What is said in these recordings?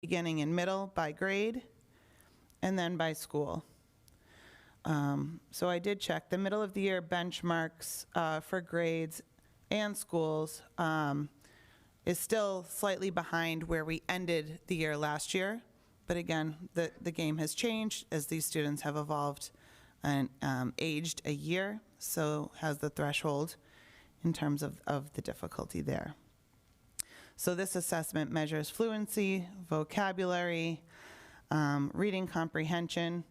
beginning in middle by grade, and then by school. So I did check. The middle of the year benchmarks for grades and schools is still slightly behind where we ended the year last year. But again, the game has changed as these students have evolved and aged a year, so has the threshold in terms of the difficulty there. So this assessment measures fluency, vocabulary, reading comprehension.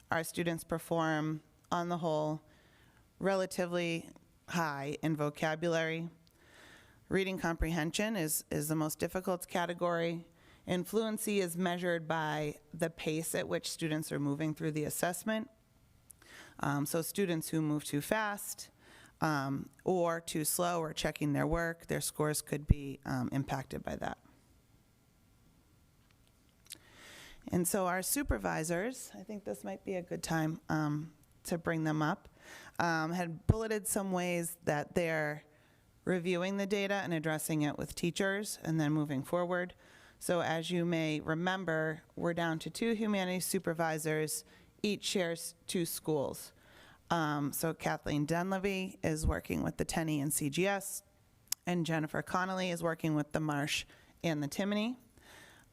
Our students perform, on the whole, relatively high in vocabulary. Reading comprehension is the most difficult category, and fluency is measured by the pace at which students are moving through the assessment. So students who move too fast or too slow or checking their work, their scores could be impacted by that. And so our supervisors, I think this might be a good time to bring them up, had bulleted some ways that they're reviewing the data and addressing it with teachers and then moving forward. So as you may remember, we're down to 2 humanities supervisors, each shares 2 schools. So Kathleen Dunleavy is working with the Tenney and CGS, and Jennifer Connolly is working with the Marsh and the Timony.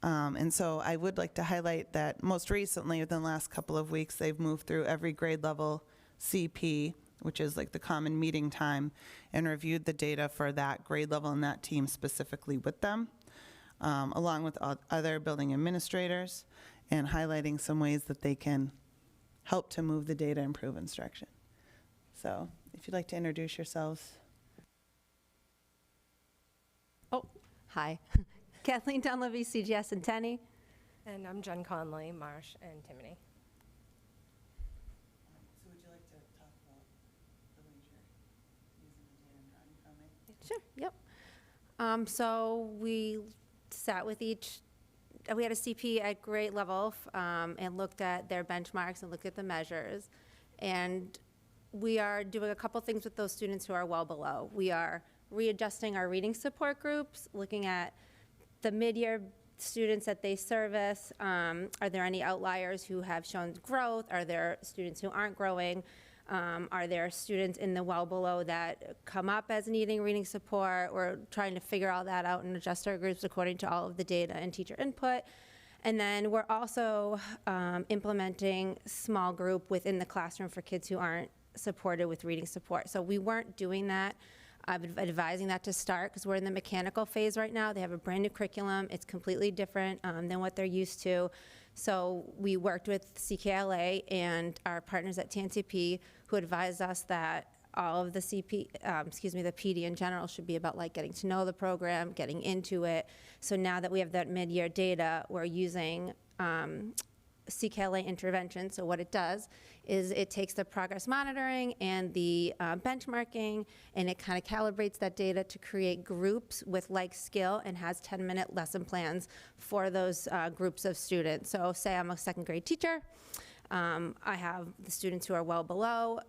And so I would like to highlight that most recently, within the last couple of weeks, they've moved through every grade level CP, which is like the common meeting time, and reviewed the data for that grade level and that team specifically with them, along with other building administrators, and highlighting some ways that they can help to move the data, improve instruction. So if you'd like to introduce yourselves. Oh, hi. Kathleen Dunleavy, CGS and Tenney. And I'm Jen Conley, Marsh, and Timony. So would you like to talk about the ways you're using the data and drawing from it? Sure, yep. So we sat with each, we had a CP at grade level and looked at their benchmarks and looked at the measures. And we are doing a couple things with those students who are well below. We are readjusting our reading support groups, looking at the mid-year students that they service. Are there any outliers who have shown growth? Are there students who aren't growing? Are there students in the well below that come up as needing reading support? We're trying to figure all that out and adjust our groups according to all of the data and teacher input. And then we're also implementing small group within the classroom for kids who aren't supported with reading support. So we weren't doing that. I'm advising that to start because we're in the mechanical phase right now. They have a brand new curriculum. It's completely different than what they're used to. So we worked with CKLA and our partners at TNCP who advised us that all of the the PD in general should be about like getting to know the program, getting into it. So now that we have that mid-year data, we're using CKLA intervention. So what it does is it takes the progress monitoring and the benchmarking, and it kind of calibrates that data to create groups with like skill and has 10-minute lesson plans for those groups of students. So say I'm a 2nd grade teacher. I have the students who are well below.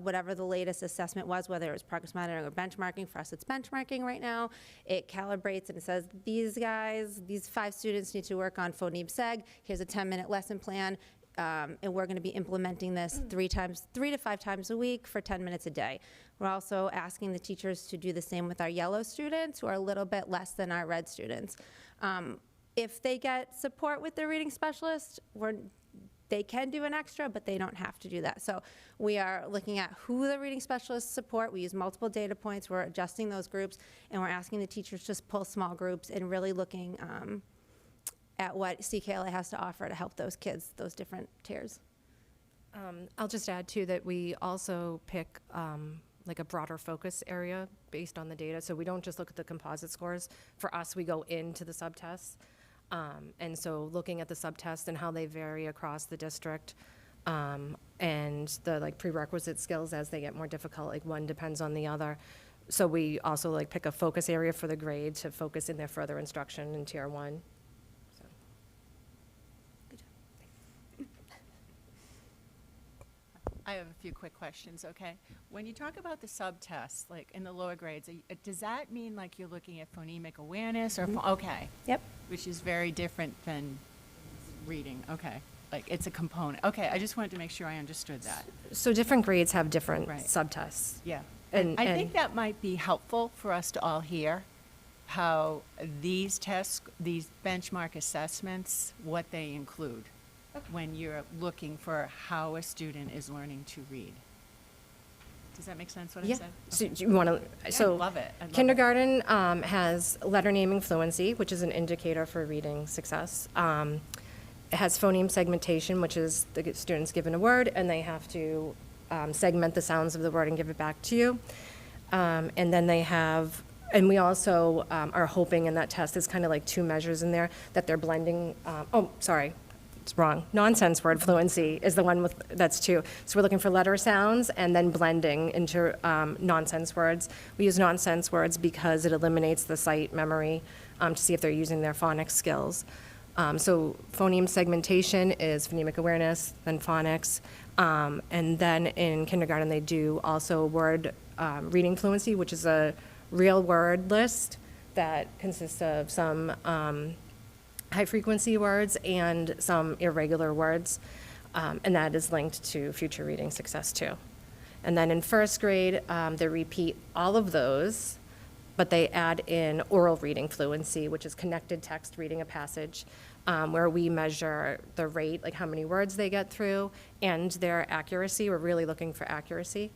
Whatever the latest assessment was, whether it was progress monitoring or benchmarking, for us it's benchmarking right now, it calibrates and it says, these guys, these 5 students need to work on phoneme-seg, here's a 10-minute lesson plan, and we're gonna be implementing this 3 to 5 times a week for 10 minutes a day. We're also asking the teachers to do the same with our yellow students, who are a little bit less than our red students. If they get support with their reading specialist, they can do an extra, but they don't have to do that. So we are looking at who the reading specialists support. We use multiple data points. We're adjusting those groups, and we're asking the teachers to pull small groups and really looking at what CKLA has to offer to help those kids, those different tiers. I'll just add, too, that we also pick like a broader focus area based on the data. So we don't just look at the composite scores. For us, we go into the subtests. And so looking at the subtests and how they vary across the district and the like prerequisite skills as they get more difficult, like one depends on the other. So we also like pick a focus area for the grade to focus in their further instruction in tier 1. So. Good job. I have a few quick questions, okay? When you talk about the subtests, like in the lower grades, does that mean like you're looking at phonemic awareness or, okay, Yep. which is very different than reading, okay? Like it's a component. Okay, I just wanted to make sure I understood that. So different grades have different Right. subtests. Yeah. And- I think and- that might be helpful for us to all hear how these tests, these benchmark assessments, what they include when you're looking for how a student is learning to read. Does that make sense what I Yeah. said? So Okay. do you want to, I so love it. I love it. kindergarten has letter naming fluency, which is an indicator for reading success. It has phoneme segmentation, which is the student's given a word and they have to segment the sounds of the word and give it back to you. And then they have, and we also are hoping in that test, there's kind of like two measures in there, that they're blending, it's wrong. Nonsense word fluency is the one with, that's two. So we're looking for letter sounds and then blending into nonsense words. We use nonsense words because it eliminates the sight memory to see if they're using their phonics skills. So phoneme segmentation is phonemic awareness, then phonics. And then in kindergarten, they do also word reading fluency, which is a real word list that consists of some high-frequency words and some irregular words, and that is linked to future reading success too. And then in first grade, they repeat all of those, but they add in oral reading fluency, which is connected text reading a passage, where we measure the rate, like how many words they get through, and their accuracy. We're really looking for accuracy.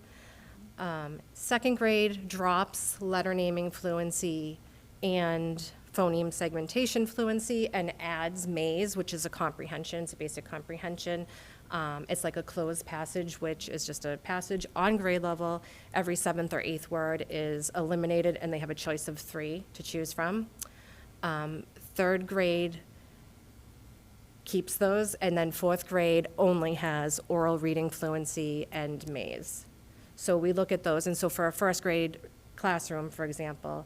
Second grade drops letter naming fluency and phoneme segmentation fluency and adds maze, which is a comprehension. It's a basic comprehension. It's like a closed passage, which is just a passage on grade level. Every seventh or eighth word is eliminated, and they have a choice of 3 to choose from. Third grade keeps those, and then fourth grade only has oral reading fluency and maze. So we look at those, and so for a first grade classroom, for example,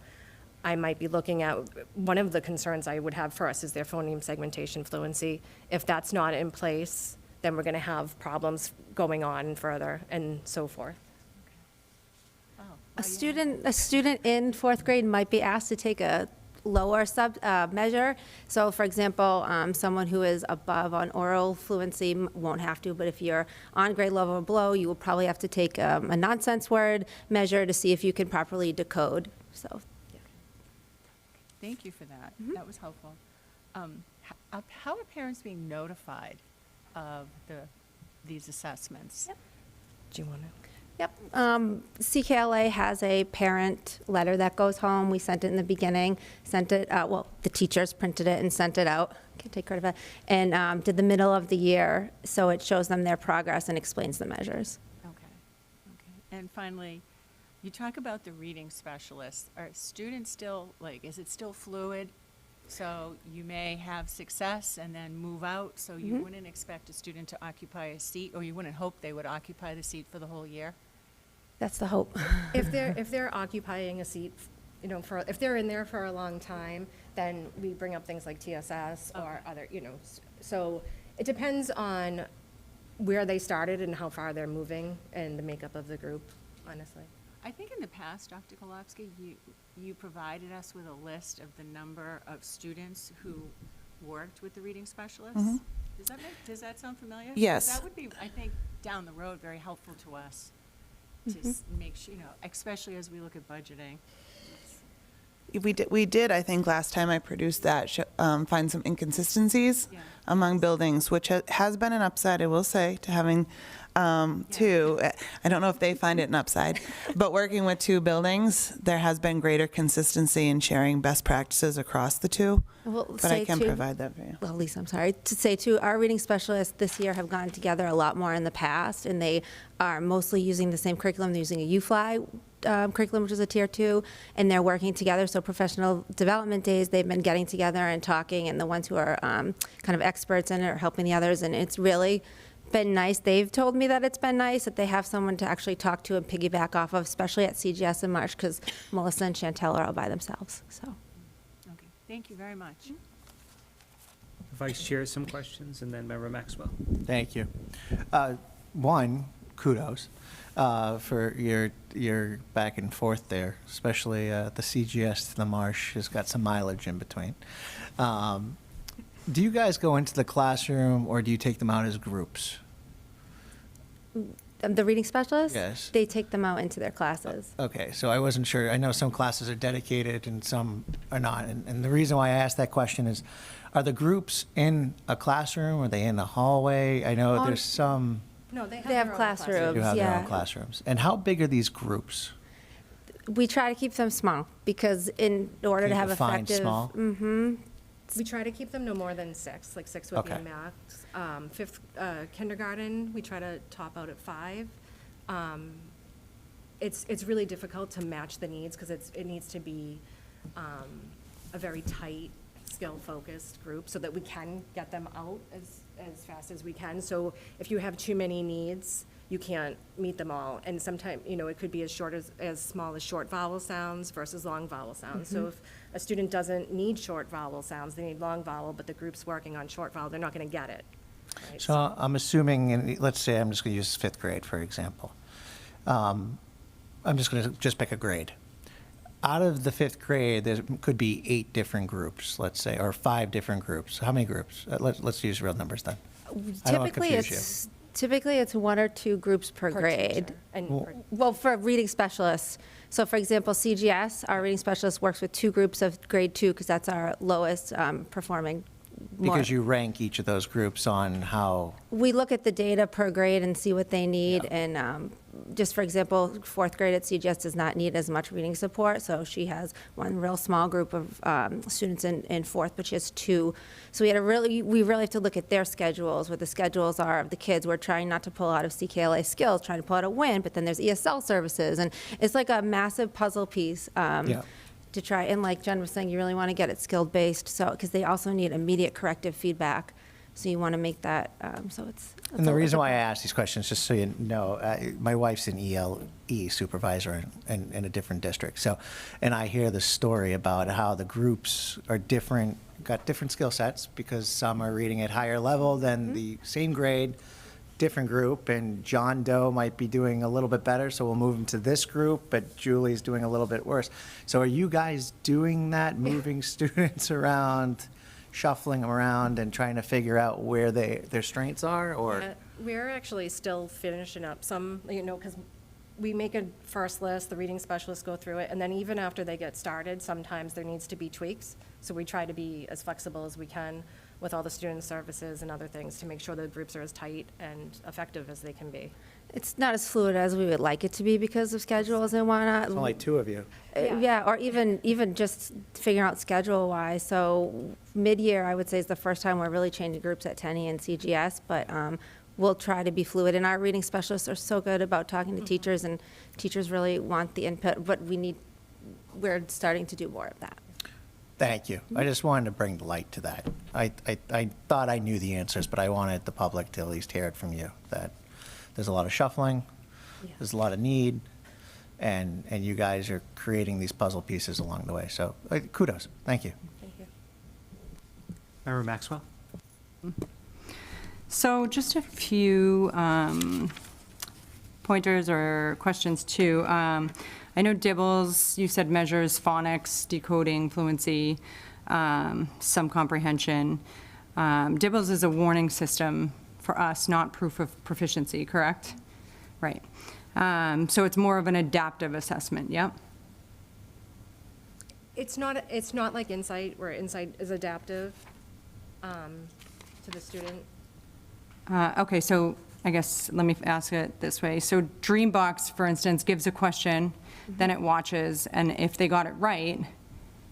I might be looking at, one of the concerns I would have for us is their phoneme segmentation fluency. If that's not in place, then we're gonna have problems going on further and so forth. Oh, A well, yeah. student in fourth grade might be asked to take a lower measure. So for example, someone who is above on oral fluency won't have to, but if you're on grade level or below, you will probably have to take a nonsense word measure to see if you can properly decode, so. Thank you for that. That was helpful. How are parents being notified of these assessments? Yep. Do you wanna? Yep. CKLA has a parent letter that goes home. We sent it in the beginning, sent it, well, the teachers printed it and sent it out. Can't take credit for that. And did the middle of the year, so it shows them their progress and explains the measures. Okay. And finally, you talk about the reading specialists. Are students still, like, is it still fluid? So you may have success and then move out, so you wouldn't expect a student to occupy a seat, or you wouldn't hope they would occupy the seat for the whole year? That's the hope. If they're occupying a seat, if they're in there for a long time, then we bring up things like TSS or other, so it depends on where they started and how far they're moving and the makeup of the group, honestly. I think in the past, Dr. Kolofsky, you provided us with a list of the number of students who worked with the reading specialists. Does that sound familiar? Yes. That would be, I think, down the road, very helpful to us to make sure, especially as we look at budgeting. We did, I think, last time I produced that, find some inconsistencies Yeah. among buildings, which has been an upside, I will say, to having two. I don't know if they find it an upside, but working with two buildings, there has been greater consistency in sharing best practices across the two. But I can provide that for you. Well, Lisa, I'm sorry, to say too, our reading specialists this year have gone together a lot more in the past, and they are mostly using the same curriculum. They're using a UFly curriculum, which is a tier 2, and they're working together. So professional development days, they've been getting together and talking, and the ones who are kind of experts in it are helping the others, and it's really been nice. They've told me that it's been nice that they have someone to actually talk to and piggyback off of, especially at CGS in March, because Melissa and Chantel are all by themselves, so. Okay, thank you very much. Vice Chair, some questions, and then Member Maxwell. Thank you. One, kudos for your back and forth there, especially the CGS to the Marsh has got some mileage in between. Do you guys go into the classroom or do you take them out as groups? The reading specialists? Yes. They take them out into their classes. Okay, so I wasn't sure. I know some classes are dedicated and some are not. And the reason why I asked that question is, are the groups in a classroom? Are they in a hallway? I know there's some No, They have their own classrooms. who have their own yeah. classrooms. And how big are these groups? We try to keep them small because in order Can to you have define effective. small? We try to keep them no more than 6, like 6 would be Okay. max. Fifth kindergarten, we try to top out at 5. It's really difficult to match the needs because it needs to be a very tight, skill-focused group so that we can get them out as fast as we can. So if you have too many needs, you can't meet them all. And sometimes, it could be as small as short vowel sounds versus long vowel sounds. So if a student doesn't need short vowel sounds, they need long vowel, but the group's working on short vowel, they're not going to get it. Right? So I'm assuming, and let's say I'm just going to use 5th grade, for example. I'm just going to pick a grade. Out of the 5th grade, there could be 8 different groups, let's say, or 5 different groups. How many groups? Let's use real numbers then. I don't wanna confuse you. Typically, it's 1 or 2 groups per grade. teacher. And Well- per- Well, for reading specialists. So for example, CGS, our reading specialist works with 2 groups of grade 2 because that's our lowest performing. Because you rank each of those groups on how, We look at the data per grade and see what they need. And just for example, 4th grade at CGS does not need as much reading support. So she has one real small group of students in 4th, but she has 2. So we really have to look at their schedules, what the schedules are of the kids. We're trying not to pull out of CKLA skills, trying to pull out a WIN, but then there's ESL services. And it's like a massive puzzle piece. yeah. To try, and like Jen was saying, you really want to get it skilled-based, so, because they also need immediate corrective feedback, so you want to make that, so it's. And the reason why I ask these questions, just so you know, my wife's an ELE supervisor in a different district. So, and I hear the story about how the groups are different, got different skill sets because some are reading at higher level than the same grade, different group, and John Doe might be doing a little bit better, so we'll move him to this group, but Julie's doing a little bit worse. So are you guys doing that, moving students around, shuffling them around and trying to figure out where their strengths are, or? We're actually still finishing up some, because we make a first list, the reading specialists go through it, and then even after they get started, sometimes there needs to be tweaks. So we try to be as flexible as we can with all the student services and other things to make sure the groups are as tight and effective as they can be. It's not as fluid as we would like it to be because of schedules and whatnot. There's only 2 of you. Yeah, or even just figuring out schedule-wise. So mid-year, I would say, is the first time we're really changing groups at Tenny and CGS, but we'll try to be fluid. And our reading specialists are so good about talking to teachers, and teachers really want the input, but we're starting to do more of that. Thank you. I just wanted to bring the light to that. I thought I knew the answers, but I wanted the public to at least hear it from you, that there's a lot of shuffling, there's a lot of need, and you guys are creating these puzzle pieces along the way. So kudos. Thank you. Thank you. Member Maxwell? So just a few pointers or questions too. I know Dibbles, you said measures phonics, decoding, fluency, some comprehension. Dibbles is a warning system for us, not proof of proficiency, correct? Right. So it's more of an adaptive assessment, yep? It's not like Insight, where Insight is adaptive to the student. Okay, so I guess let me ask it this way. So Dreambox, for instance, gives a question, then it watches, and if they got it right,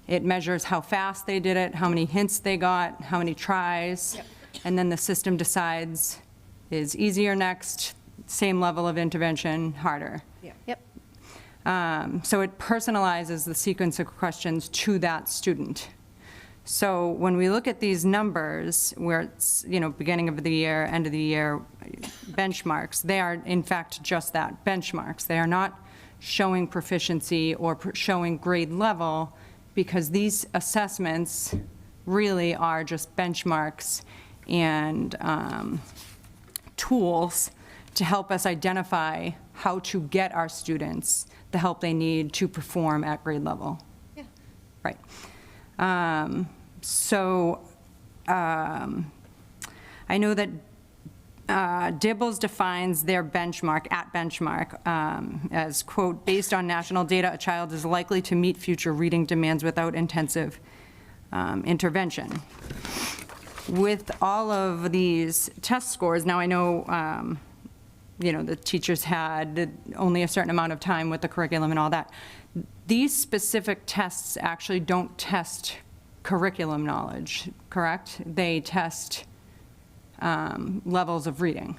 it measures how fast they did it, how many hints they got, how many tries, and then the system decides is easier next, same level of intervention, harder. Yep. So it personalizes the sequence of questions to that student. So when we look at these numbers, where it's, beginning of the year, end of the year, benchmarks, they are in fact just that, benchmarks. They are not showing proficiency or showing grade level, because these assessments really are just benchmarks and tools to help us identify how to get our students the help they need to perform at grade level. Yeah. Right. So I know that Dibbles defines their benchmark, at benchmark, as, quote, "Based on national data, a child is likely to meet future reading demands without intensive intervention." With all of these test scores, now I know, the teachers had only a certain amount of time with the curriculum and all that. These specific tests actually don't test curriculum knowledge, correct? They test levels of reading.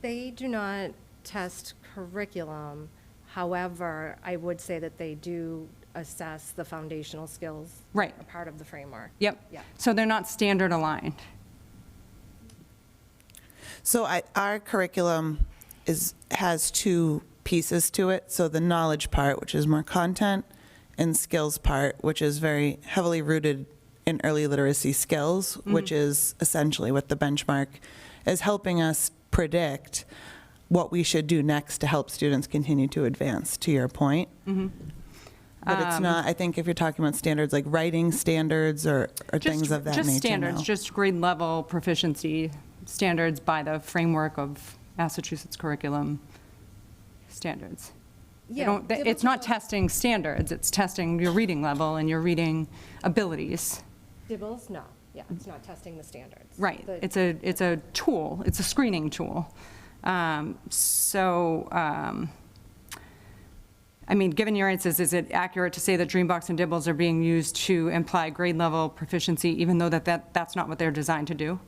They do not test curriculum. However, I would say that they do assess the foundational skills. Right. A part of the framework. Yep. Yeah. So they're not standard aligned. So our curriculum has two pieces to it. So the knowledge part, which is more content, and skills part, which is very heavily rooted in early literacy skills, which is essentially what the benchmark is helping us predict what we should do next to help students continue to advance, to your point. But it's not, I think if you're talking about standards like writing standards or things of that nature. Just standards, no. just grade level proficiency standards by the framework of Massachusetts curriculum standards. They don't- It's not testing standards, it's testing your reading level and your reading abilities. Dibbles, no. Yeah, it's not testing the standards. Right, The- it's a tool, it's a screening tool. I mean, given your answers, is it accurate to say that Dreambox and Dibbles are being used to imply grade level proficiency, even though that's not what they're designed to do?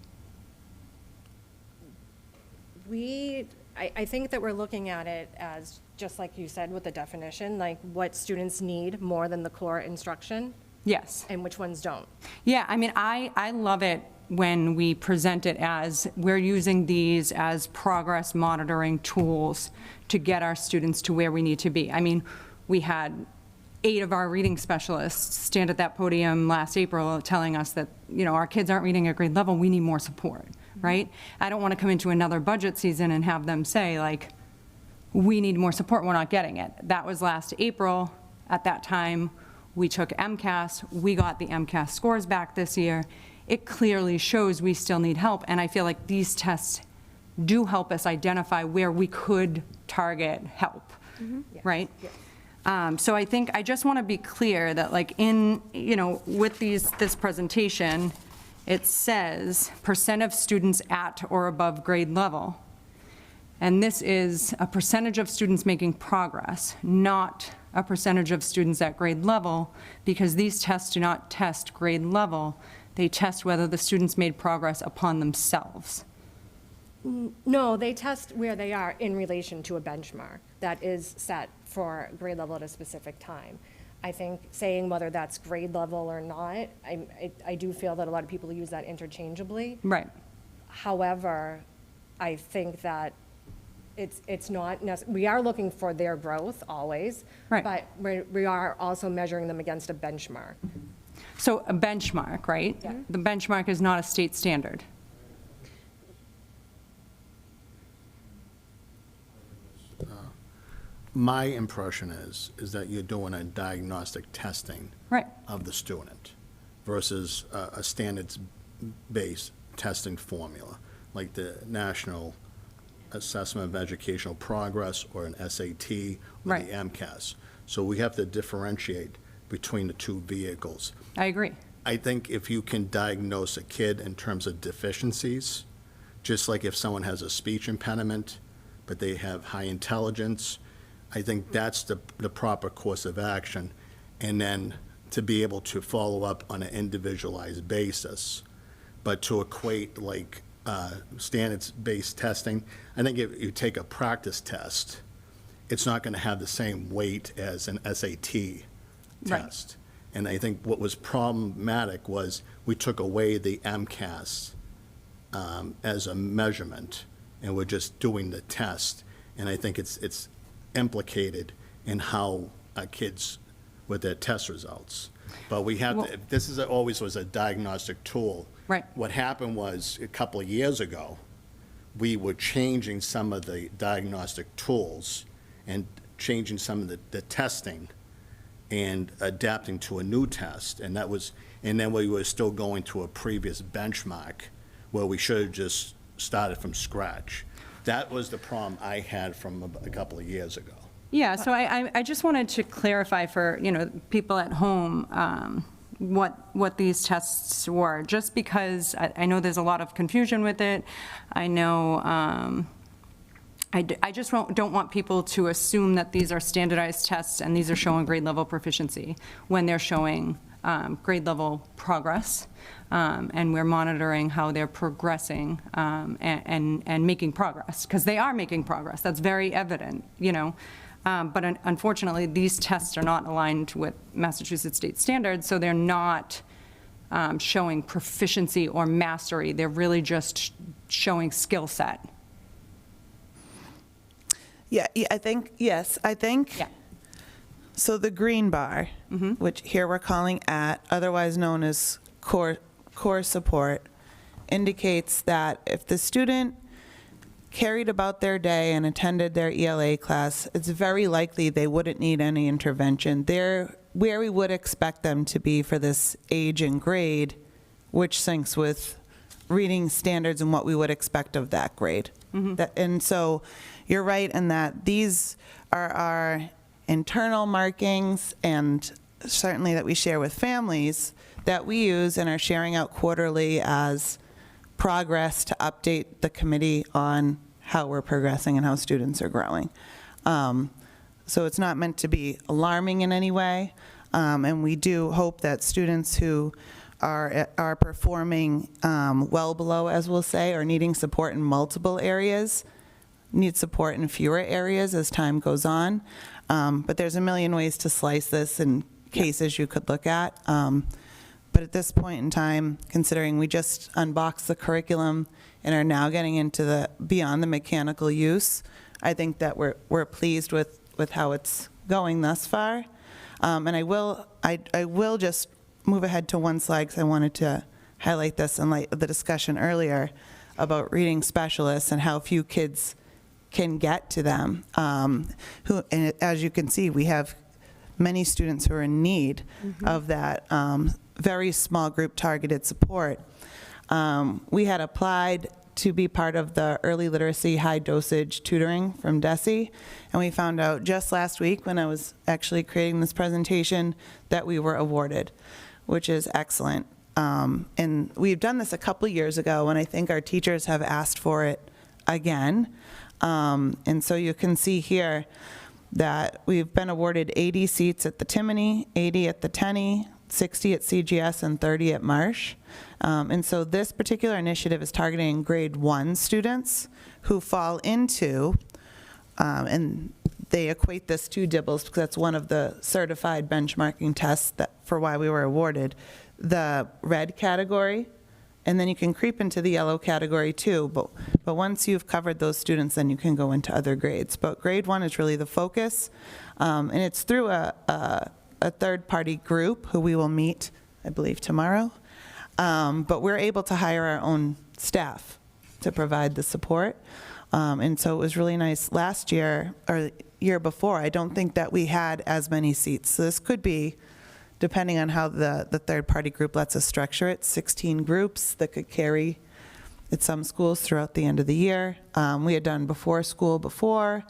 I think that we're looking at it as, just like you said with the definition, like what students need more than the core instruction Yes. and which ones don't. Yeah, I mean, I love it when we present it as, we're using these as progress monitoring tools to get our students to where we need to be. I mean, we had 8 of our reading specialists stand at that podium last April telling us that, our kids aren't reading at grade level, we need more support, right? I don't want to come into another budget season and have them say, like, we need more support, we're not getting it. That was last April. At that time, we took MCAS, we got the MCAS scores back this year. It clearly shows we still need help, and I feel like these tests do help us identify where we could target help, right? So I think, I just want to be clear that, like, with this presentation, it says % of students at or above grade level. And this is a percentage of students making progress, not a percentage of students at grade level, because these tests do not test grade level. They test whether the students made progress upon themselves. No, they test where they are in relation to a benchmark that is set for grade level at a specific time. I think saying whether that's grade level or not, I do feel that a lot of people use that interchangeably. Right. However, I think that it's not, we are looking for their growth always. Right. But we are also measuring them against a benchmark. So a benchmark, right? Yeah. The benchmark is not a state standard. My impression is that you're doing a diagnostic testing Right. of the student versus a standards-based testing formula, like the National Assessment of Educational Progress or an SAT or Right. the MCAS. So we have to differentiate between the two vehicles. I agree. I think if you can diagnose a kid in terms of deficiencies, just like if someone has a speech impediment, but they have high intelligence, I think that's the proper course of action. And then to be able to follow up on an individualized basis. But to equate like standards-based testing, I think if you take a practice test, it's not going to have the same weight as an SAT Right. test. And I think what was problematic was we took away the MCAS as a measurement, and we're just doing the test. And I think it's implicated in how kids, with their test results. But we have, Well- this is always was a diagnostic tool. Right. What happened was, a couple of years ago, we were changing some of the diagnostic tools and changing some of the testing and adapting to a new test. And then we were still going to a previous benchmark where we should have just started from scratch. That was the problem I had from a couple of years ago. Yeah, so I just wanted to clarify for, people at home, what these tests were, just because I know there's a lot of confusion with it. I know, I just don't want people to assume that these are standardized tests and these are showing grade level proficiency when they're showing grade level progress. And we're monitoring how they're progressing and making progress, because they are making progress. That's very evident, But unfortunately, these tests are not aligned with Massachusetts state standards, so they're not showing proficiency or mastery. They're really just showing skill set. Yeah, I think, yes, I think. Yeah. So the green bar, which here we're calling at, otherwise known as core support, indicates that if the student carried about their day and attended their ELA class, it's very likely they wouldn't need any intervention. They're where we would expect them to be for this age and grade, which syncs with reading standards and what we would expect of that grade. And so you're right in that these are our internal markings, and certainly that we share with families, that we use and are sharing out quarterly as progress to update the committee on how we're progressing and how students are growing. So it's not meant to be alarming in any way, and we do hope that students who are performing well below, as we'll say, or needing support in multiple areas, need support in fewer areas as time goes on. But there's a million ways to slice this and cases you could look at. But at this point in time, considering we just unboxed the curriculum and are now getting into the beyond the mechanical use, I think that we're pleased with how it's going thus far. And I will just move ahead to one slide because I wanted to highlight this in light of the discussion earlier about reading specialists and how few kids can get to them. And as you can see, we have many students who are in need of that very small group targeted support. We had applied to be part of the early literacy high dosage tutoring from DESE, and we found out just last week when I was actually creating this presentation that we were awarded, which is excellent. And we've done this a couple years ago, and I think our teachers have asked for it again. And so you can see here that we've been awarded 80 seats at the Timoney, 80 at the Tenney, 60 at CGS, and 30 at Marsh. And so this particular initiative is targeting grade 1 students who fall into, and they equate this to DIBELS because that's one of the certified benchmarking tests that, for why we were awarded, the red category. And then you can creep into the yellow category too, but once you've covered those students, then you can go into other grades. But grade 1 is really the focus, and it's through a third-party group who we will meet, I believe, tomorrow. But we're able to hire our own staff to provide the support, and so it was really nice. Last year, or year before, I don't think that we had as many seats. So this could be, depending on how the third-party group lets us structure it, 16 groups that could carry at some schools throughout the end of the year. We had done before school before.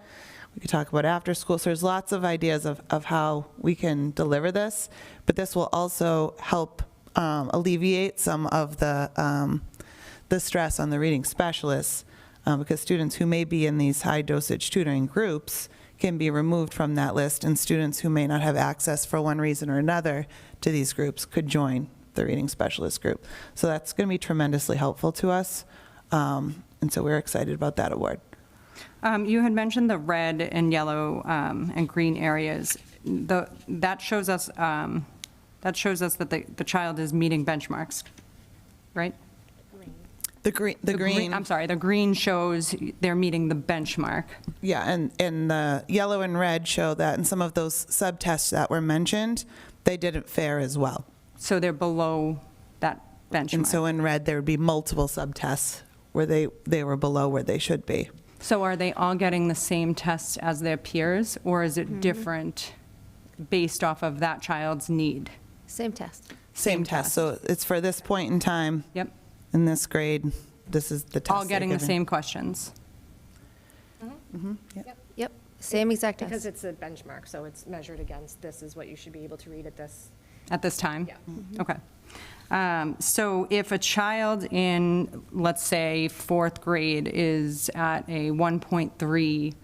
We could talk about after school. So there's lots of ideas of how we can deliver this, but this will also help alleviate some of the stress on the reading specialists, because students who may be in these high-dosage tutoring groups can be removed from that list, and students who may not have access for one reason or another to these groups could join the reading specialist group. So that's going to be tremendously helpful to us, and so we're excited about that award. You had mentioned the red and yellow and green areas. That shows us that the child is meeting benchmarks, right? The green. I'm sorry, the green shows they're meeting the benchmark. Yeah, and the yellow and red show that in some of those subtests that were mentioned, they didn't fare as well. So they're below that benchmark. And so in red, there would be multiple subtests where they were below where they should be. So are they all getting the same tests as their peers, or is it different based off of that child's need? Same test. Same test. So it's for this point in time, Yep, in this grade, this is the test. all getting they're the given. same questions. Yep, same exact test. Because it's a benchmark, so it's measured against, this is what you should be able to read at this. At this time? Yeah. Okay. So if a child in, let's say, fourth grade is at a 1.3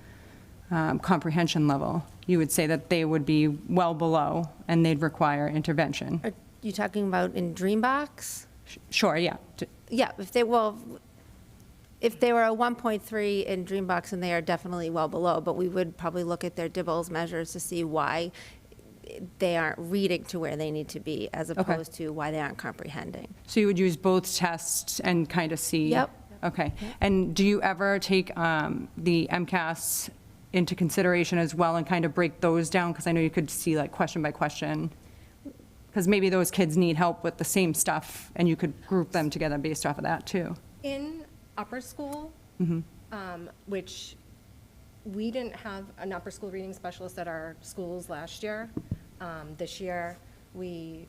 comprehension level, you would say that they would be well below and they'd require intervention? Are you talking about in Dreambox? Sure, yeah. Yeah, if they were a 1.3 in Dreambox, and they are definitely well below, but we would probably look at their DIBELS measures to see why they aren't reading to where they need to be, as opposed to why they aren't comprehending. So you would use both tests and kind of see? Yep. Okay. And do you ever take the MCAS into consideration as well and kind of break those down? Because I know you could see like question by question. Because maybe those kids need help with the same stuff, and you could group them together based off of that, too. In upper school, which we didn't have an upper school reading specialist at our schools last year. This year, we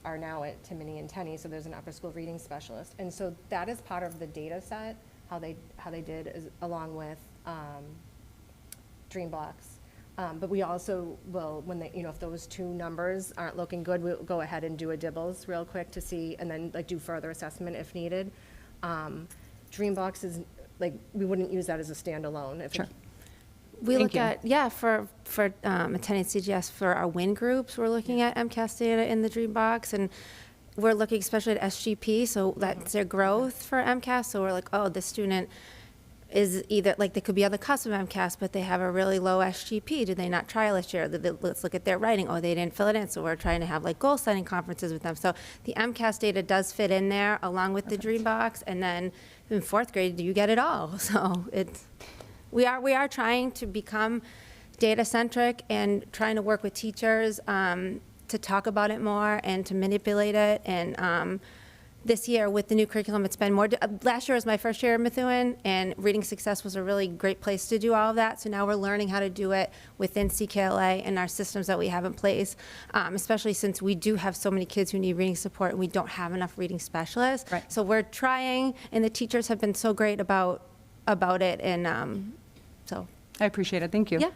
are now at Timony and Tenny, so there's an upper school reading specialist. And so that is part of the data set, how they did, along with Dreambox. But we also will, when they, if those two numbers aren't looking good, we'll go ahead and do a DIBELS real quick to see, and then like do further assessment if needed. Dreambox is, like, we wouldn't use that as a standalone. If it- Sure. We Thank look you. at, for attending CGS, for our WIN groups, we're looking at MCAS data in the Dreambox, and we're looking especially at SGP, so that's their growth for MCAS, so we're like, oh, this student is either, like, they could be on the cusp of MCAS, but they have a really low SGP, did they not try last year? Let's look at their writing, oh, they didn't fill it in, so we're trying to have like goal setting conferences with them. So the MCAS data does fit in there along with the Dreambox, and then in fourth grade, you get it all, so it's, we are trying to become data-centric and trying to work with teachers to talk about it more and to manipulate it. And this year, with the new curriculum, it's been more, last year was my first year at Methuen, and Reading Success was a really great place to do all of that. So now we're learning how to do it within CKLA and our systems that we have in place, especially since we do have so many kids who need reading support and we don't have enough reading specialists. Right. So we're trying, and the teachers have been so great about it, and so, I appreciate it, thank you. yeah.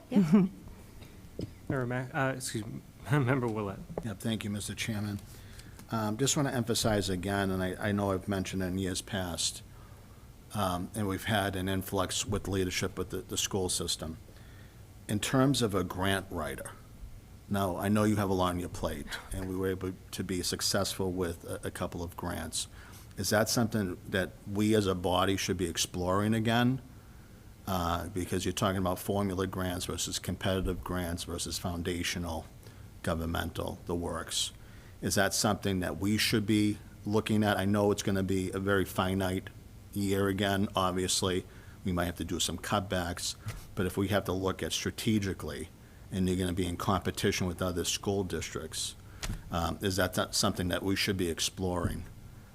Excuse me, Member Willett. Yeah, thank you, Mr. Chairman. Just want to emphasize again, and I know I've mentioned it in years past, and we've had an influx with leadership with the school system. In terms of a grant writer, now, I know you have a lot on your plate, and we were able to be successful with a couple of grants. Is that something that we as a body should be exploring again? Because you're talking about formula grants versus competitive grants versus foundational, governmental, the works. Is that something that we should be looking at? I know it's going to be a very finite year again, obviously. We might have to do some cutbacks, but if we have to look at strategically, and you're going to be in competition with other school districts, is that something that we should be exploring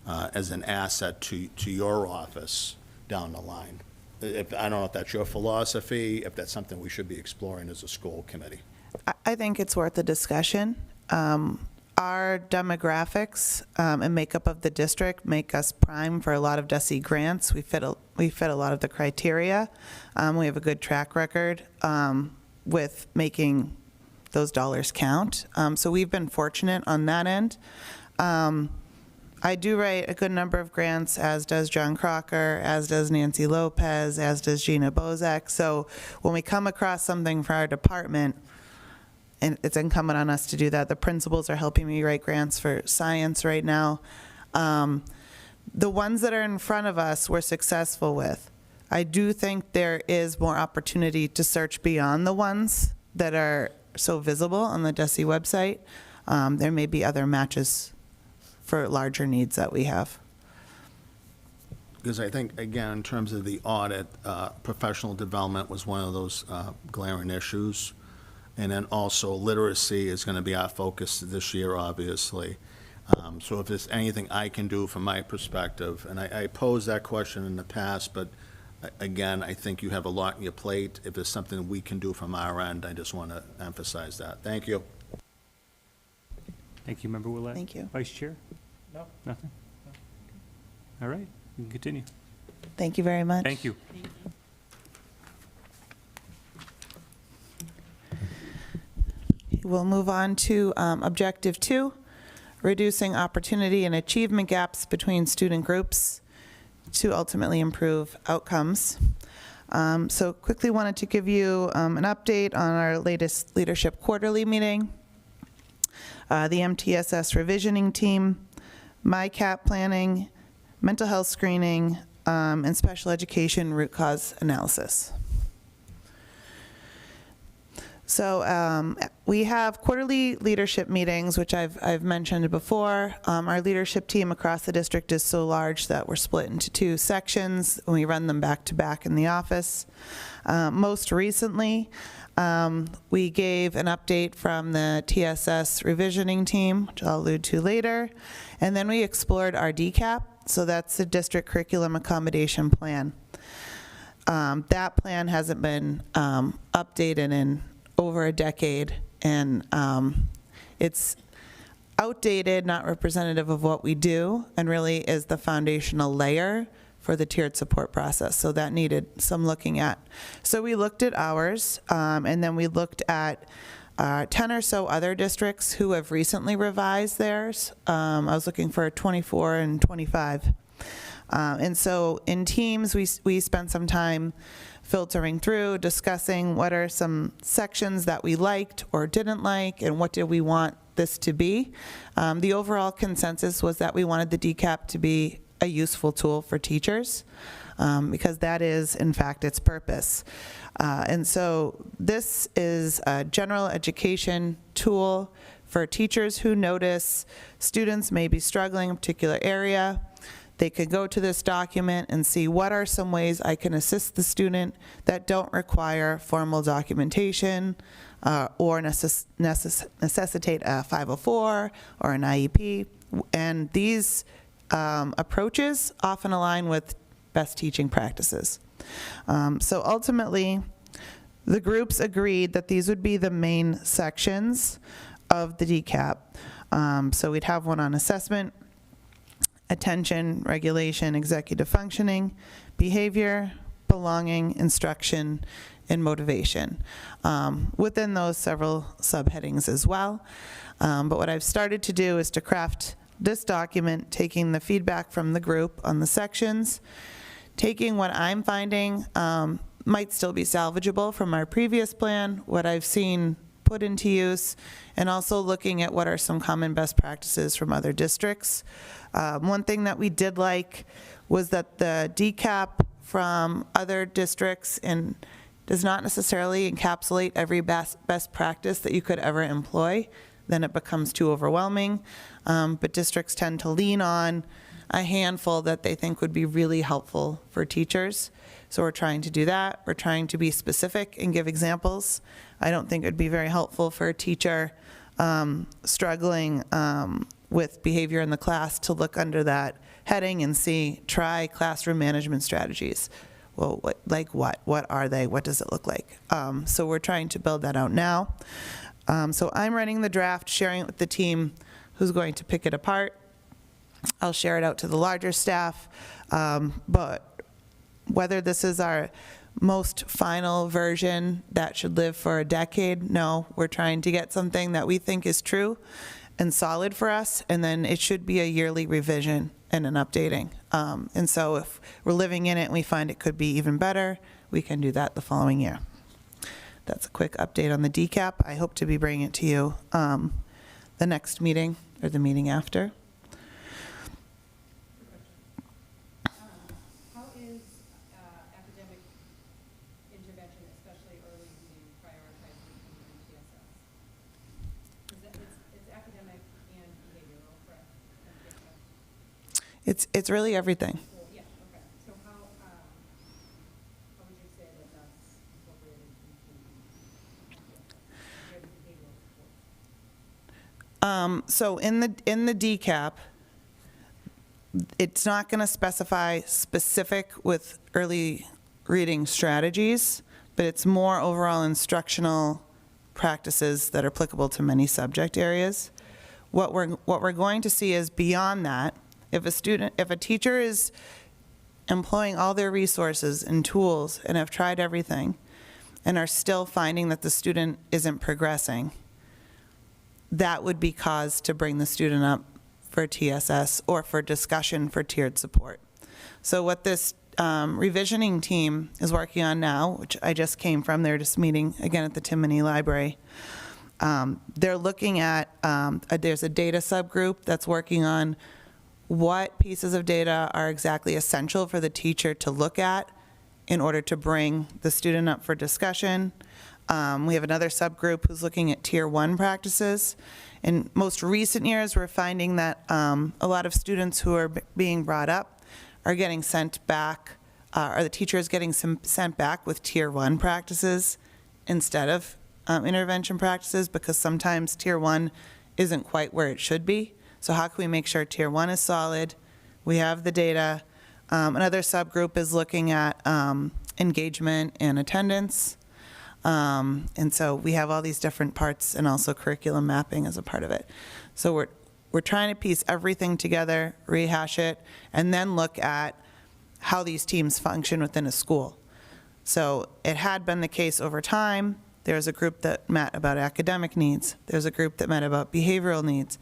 as an asset to your office down the line? I don't know if that's your philosophy, if that's something we should be exploring as a school committee. I think it's worth a discussion. Our demographics and makeup of the district make us prime for a lot of DESE grants. We fit a lot of the criteria. We have a good track record with making those dollars count. So we've been fortunate on that end. I do write a good number of grants, as does John Crocker, as does Nancy Lopez, as does Gina Bozak. So when we come across something for our department, and it's incumbent on us to do that. The principals are helping me write grants for science right now. The ones that are in front of us we're successful with. I do think there is more opportunity to search beyond the ones that are so visible on the DESE website. There may be other matches for larger needs that we have. Because I think, again, in terms of the audit, professional development was one of those glaring issues. And then also literacy is going to be our focus this year, obviously. So if there's anything I can do from my perspective, and I posed that question in the past, but again, I think you have a lot on your plate. If there's something we can do from our end, I just want to emphasize that. Thank you. Thank you, Member Willett. Thank you. Vice Chair? No. Nothing? All right, you can continue. Thank you very much. Thank you. We'll move on to Objective 2, reducing opportunity and achievement gaps between student groups to ultimately improve outcomes. So quickly wanted to give you an update on our latest leadership quarterly meeting, the MTSS revisioning team, MyCap planning, mental health screening, and special education root cause analysis. So we have quarterly leadership meetings, which I've mentioned before. Our leadership team across the district is so large that we're split into 2 sections, and we run them back to back in the office. Most recently, we gave an update from the TSS revisioning team, which I'll allude to later, and then we explored our DCAP, so that's the District Curriculum Accommodation Plan. That plan hasn't been updated in over a decade, and it's outdated, not representative of what we do, and really is the foundational layer for the tiered support process. So that needed some looking at. So we looked at ours, and then we looked at 10 or so other districts who have recently revised theirs. I was looking for 24 and 25. And so in teams, we spent some time filtering through, discussing what are some sections that we liked or didn't like, and what did we want this to be. The overall consensus was that we wanted the DCAP to be a useful tool for teachers, because that is, in fact, its purpose. And so this is a general education tool for teachers who notice students may be struggling in a particular area. They could go to this document and see what are some ways I can assist the student that don't require formal documentation or necessitate a 504 or an IEP. And these approaches often align with best teaching practices. So ultimately, the groups agreed that these would be the main sections of the DCAP. So we'd have one on assessment, attention, regulation, executive functioning, behavior, belonging, instruction, and motivation. Within those, several subheadings as well. But what I've started to do is to craft this document, taking the feedback from the group on the sections, taking what I'm finding might still be salvageable from our previous plan, what I've seen put into use, and also looking at what are some common best practices from other districts. One thing that we did like was that the DCAP from other districts does not necessarily encapsulate every best practice that you could ever employ. Then it becomes too overwhelming. But districts tend to lean on a handful that they think would be really helpful for teachers. So we're trying to do that. We're trying to be specific and give examples. I don't think it would be very helpful for a teacher struggling with behavior in the class to look under that heading and see, try classroom management strategies. Well, what? What are they? What does it look like? So we're trying to build that out now. So I'm writing the draft, sharing it with the team who's going to pick it apart. I'll share it out to the larger staff. But whether this is our most final version that should live for a decade, no. We're trying to get something that we think is true and solid for us, and then it should be a yearly revision and an updating. And so if we're living in it and we find it could be even better, we can do that the following year. That's a quick update on the DCAP. I hope to be bringing it to you the next meeting or the meeting after. How is academic intervention, especially early reading, prioritized in TSS? It's academic and behavioral, correct? It's really everything. Yeah, okay. So how would you say that that's incorporated into behavioral support? So in the DCAP, it's not going to specify specific with early reading strategies, but it's more overall instructional practices that are applicable to many subject areas. What we're going to see is beyond that, if a teacher is employing all their resources and tools and have tried everything and are still finding that the student isn't progressing, that would be cause to bring the student up for TSS or for discussion for tiered support. So what this revisioning team is working on now, which I just came from, they're just meeting again at the Timoney Library. They're looking at, there's a data subgroup that's working on what pieces of data are exactly essential for the teacher to look at in order to bring the student up for discussion. We have another subgroup who's looking at Tier 1 practices. In most recent years, we're finding that a lot of students who are being brought up are getting sent back, or the teacher is getting sent back with Tier 1 practices instead of intervention practices, because sometimes Tier 1 isn't quite where it should be. So how can we make sure Tier 1 is solid? We have the data. Another subgroup is looking at engagement and attendance. And so we have all these different parts and also curriculum mapping as a part of it. So we're trying to piece everything together, rehash it, and then look at how these teams function within a school. So it had been the case over time. There's a group that met about academic needs. There's a group that met about behavioral needs,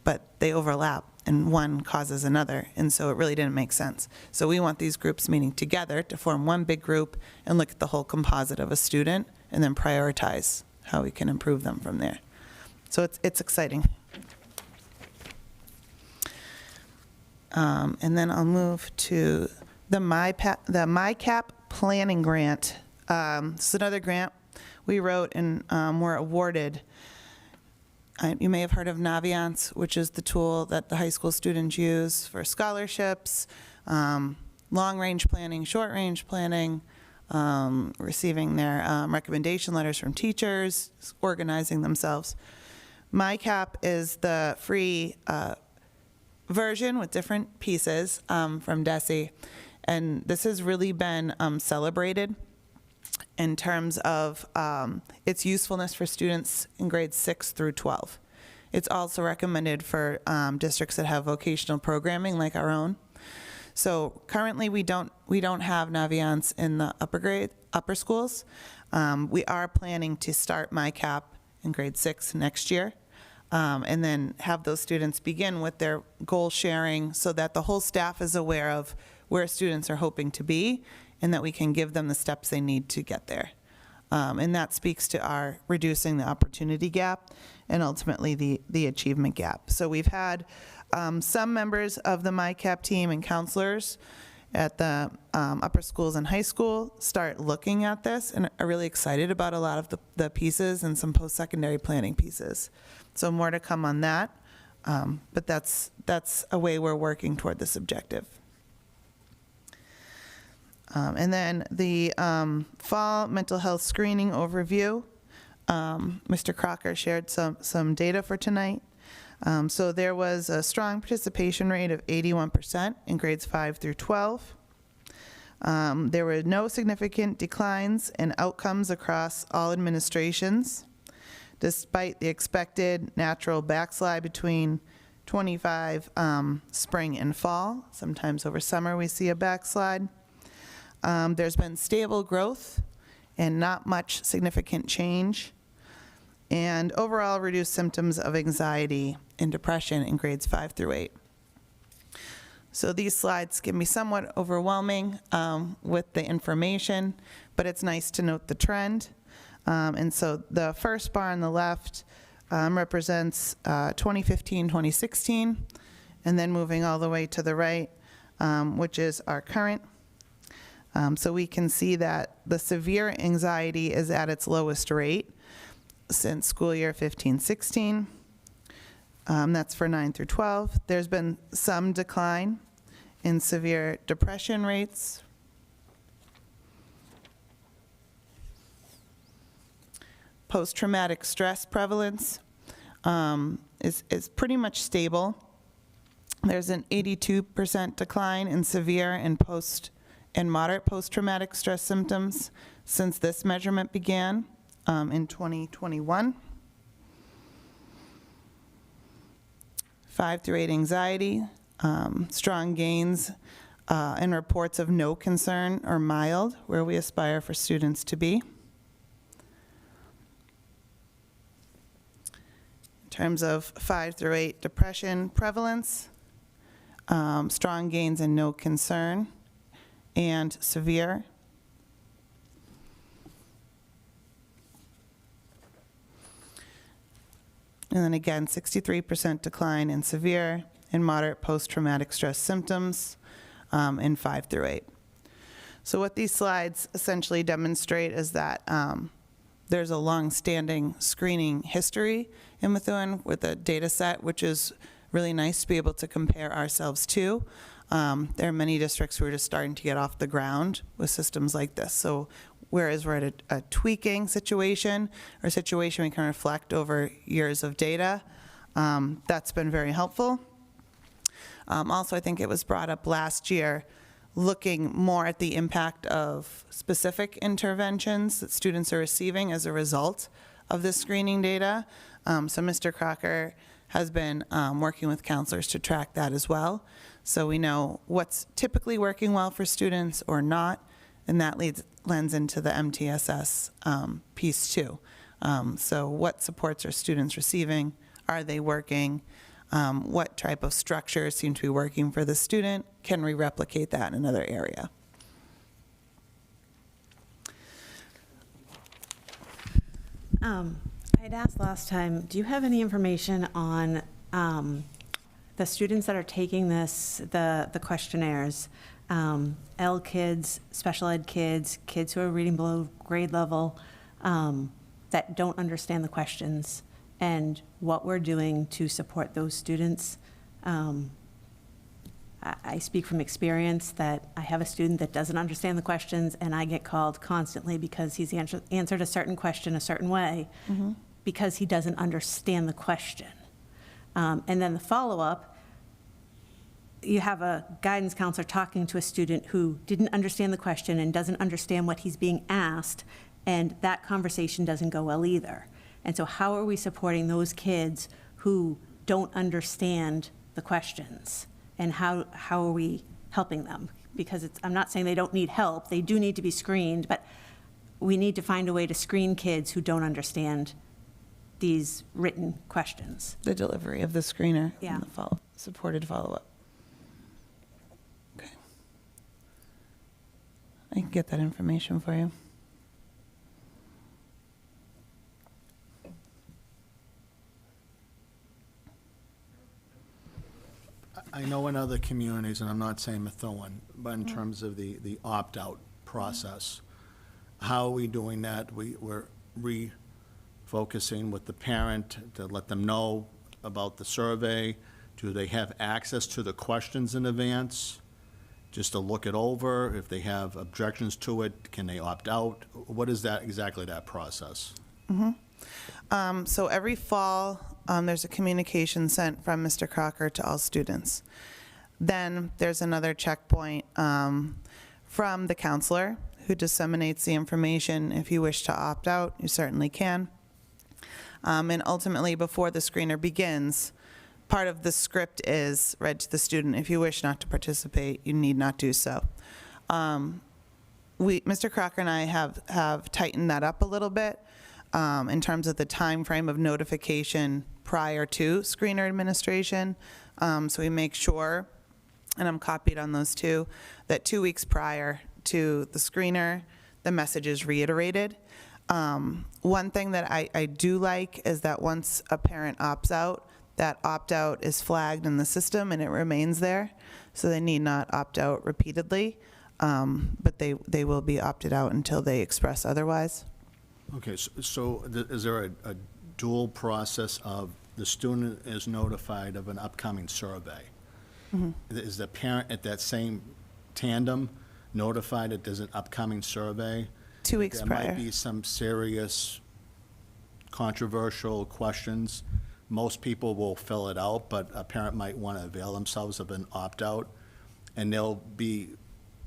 but they overlap and one causes another, and so it really didn't make sense. So we want these groups meeting together to form one big group and look at the whole composite of a student and then prioritize how we can improve them from there. So it's exciting. And then I'll move to the MyCap planning grant. This is another grant we wrote and were awarded. You may have heard of Naviance, which is the tool that the high school students use for scholarships, long-range planning, short-range planning, receiving their recommendation letters from teachers, organizing themselves. MyCap is the free version with different pieces from DESE, and this has really been celebrated in terms of its usefulness for students in grades 6 through 12. It's also recommended for districts that have vocational programming like our own. So currently we don't have Naviance in the upper schools. We are planning to start MyCap in grade 6 next year, and then have those students begin with their goal sharing so that the whole staff is aware of where students are hoping to be and that we can give them the steps they need to get there. And that speaks to our reducing the opportunity gap and ultimately the achievement gap. So we've had some members of the MyCap team and counselors at the upper schools and high school start looking at this and are really excited about a lot of the pieces and some post-secondary planning pieces. So more to come on that, but that's a way we're working toward this objective. And then the fall mental health screening overview. Mr. Crocker shared some data for tonight. So there was a strong participation rate of 81% in grades 5 through 12. There were no significant declines in outcomes across all administrations, despite the expected natural backslide between 25 spring and fall. Sometimes over summer we see a backslide. There's been stable growth and not much significant change, and overall reduced symptoms of anxiety and depression in grades 5 through 8. So these slides can be somewhat overwhelming with the information, but it's nice to note the trend. And so the first bar on the left represents 2015, 2016, and then moving all the way to the right, which is our current. So we can see that the severe anxiety is at its lowest rate since school year 15-16. That's for 9 through 12. There's been some decline in severe depression rates. Post-traumatic stress prevalence is pretty much stable. There's an 82% decline in severe and moderate post-traumatic stress symptoms since this measurement began in 2021. 5 through 8 anxiety, strong gains and reports of no concern or mild, where we aspire for students to be. In terms of 5 through 8 depression prevalence, strong gains and no concern, and severe. And then again, 63% decline in severe and moderate post-traumatic stress symptoms in 5 through 8. So what these slides essentially demonstrate is that there's a long-standing screening history in Methuen with a data set, which is really nice to be able to compare ourselves to. There are many districts who are just starting to get off the ground with systems like this. So whereas we're at a tweaking situation or a situation we can reflect over years of data, that's been very helpful. Also, I think it was brought up last year, looking more at the impact of specific interventions that students are receiving as a result of this screening data. So Mr. Crocker has been working with counselors to track that as well. So we know what's typically working well for students or not, and that lends into the MTSS piece too. So what supports are students receiving? Are they working? What type of structures seem to be working for the student? Can we replicate that in another area? I'd asked last time, do you have any information on the students that are taking the questionnaires? L kids, special ed kids, kids who are reading below grade level, that don't understand the questions, and what we're doing to support those students. I speak from experience that I have a student that doesn't understand the questions, and I get called constantly because he's answered a certain question a certain way because he doesn't understand the question. And then the follow-up, you have a guidance counselor talking to a student who didn't understand the question and doesn't understand what he's being asked, and that conversation doesn't go well either. And so how are we supporting those kids who don't understand the questions? And how are we helping them? Because I'm not saying they don't need help, they do need to be screened, but we need to find a way to screen kids who don't understand these written questions. The delivery of the screener Yeah. and the supported follow-up. Okay. I can get that information for you. I know in other communities, and I'm not saying Methuen, but in terms of the opt-out process, how are we doing that? We're refocusing with the parent to let them know about the survey. Do they have access to the questions in advance, just to look it over? If they have objections to it, can they opt out? What is that, exactly that process? So every fall, there's a communication sent from Mr. Crocker to all students. Then there's another checkpoint from the counselor who disseminates the information. If you wish to opt out, you certainly can. And ultimately, before the screener begins, part of the script is read to the student. If you wish not to participate, you need not do so. Mr. Crocker and I have tightened that up a little bit. In terms of the time frame of notification prior to screener administration. So we make sure, and I'm copied on those too, that 2 weeks prior to the screener, the message is reiterated. One thing that I do like is that once a parent opts out, that opt-out is flagged in the system and it remains there. So they need not opt out repeatedly, but they will be opted out until they express otherwise. Okay, so is there a dual process of the student is notified of an upcoming survey? Is the parent at that same tandem notified that there's an upcoming survey? 2 weeks There prior. might be some serious controversial questions Most people will fill it out, but a parent might want to avail themselves of an opt-out, and there'll be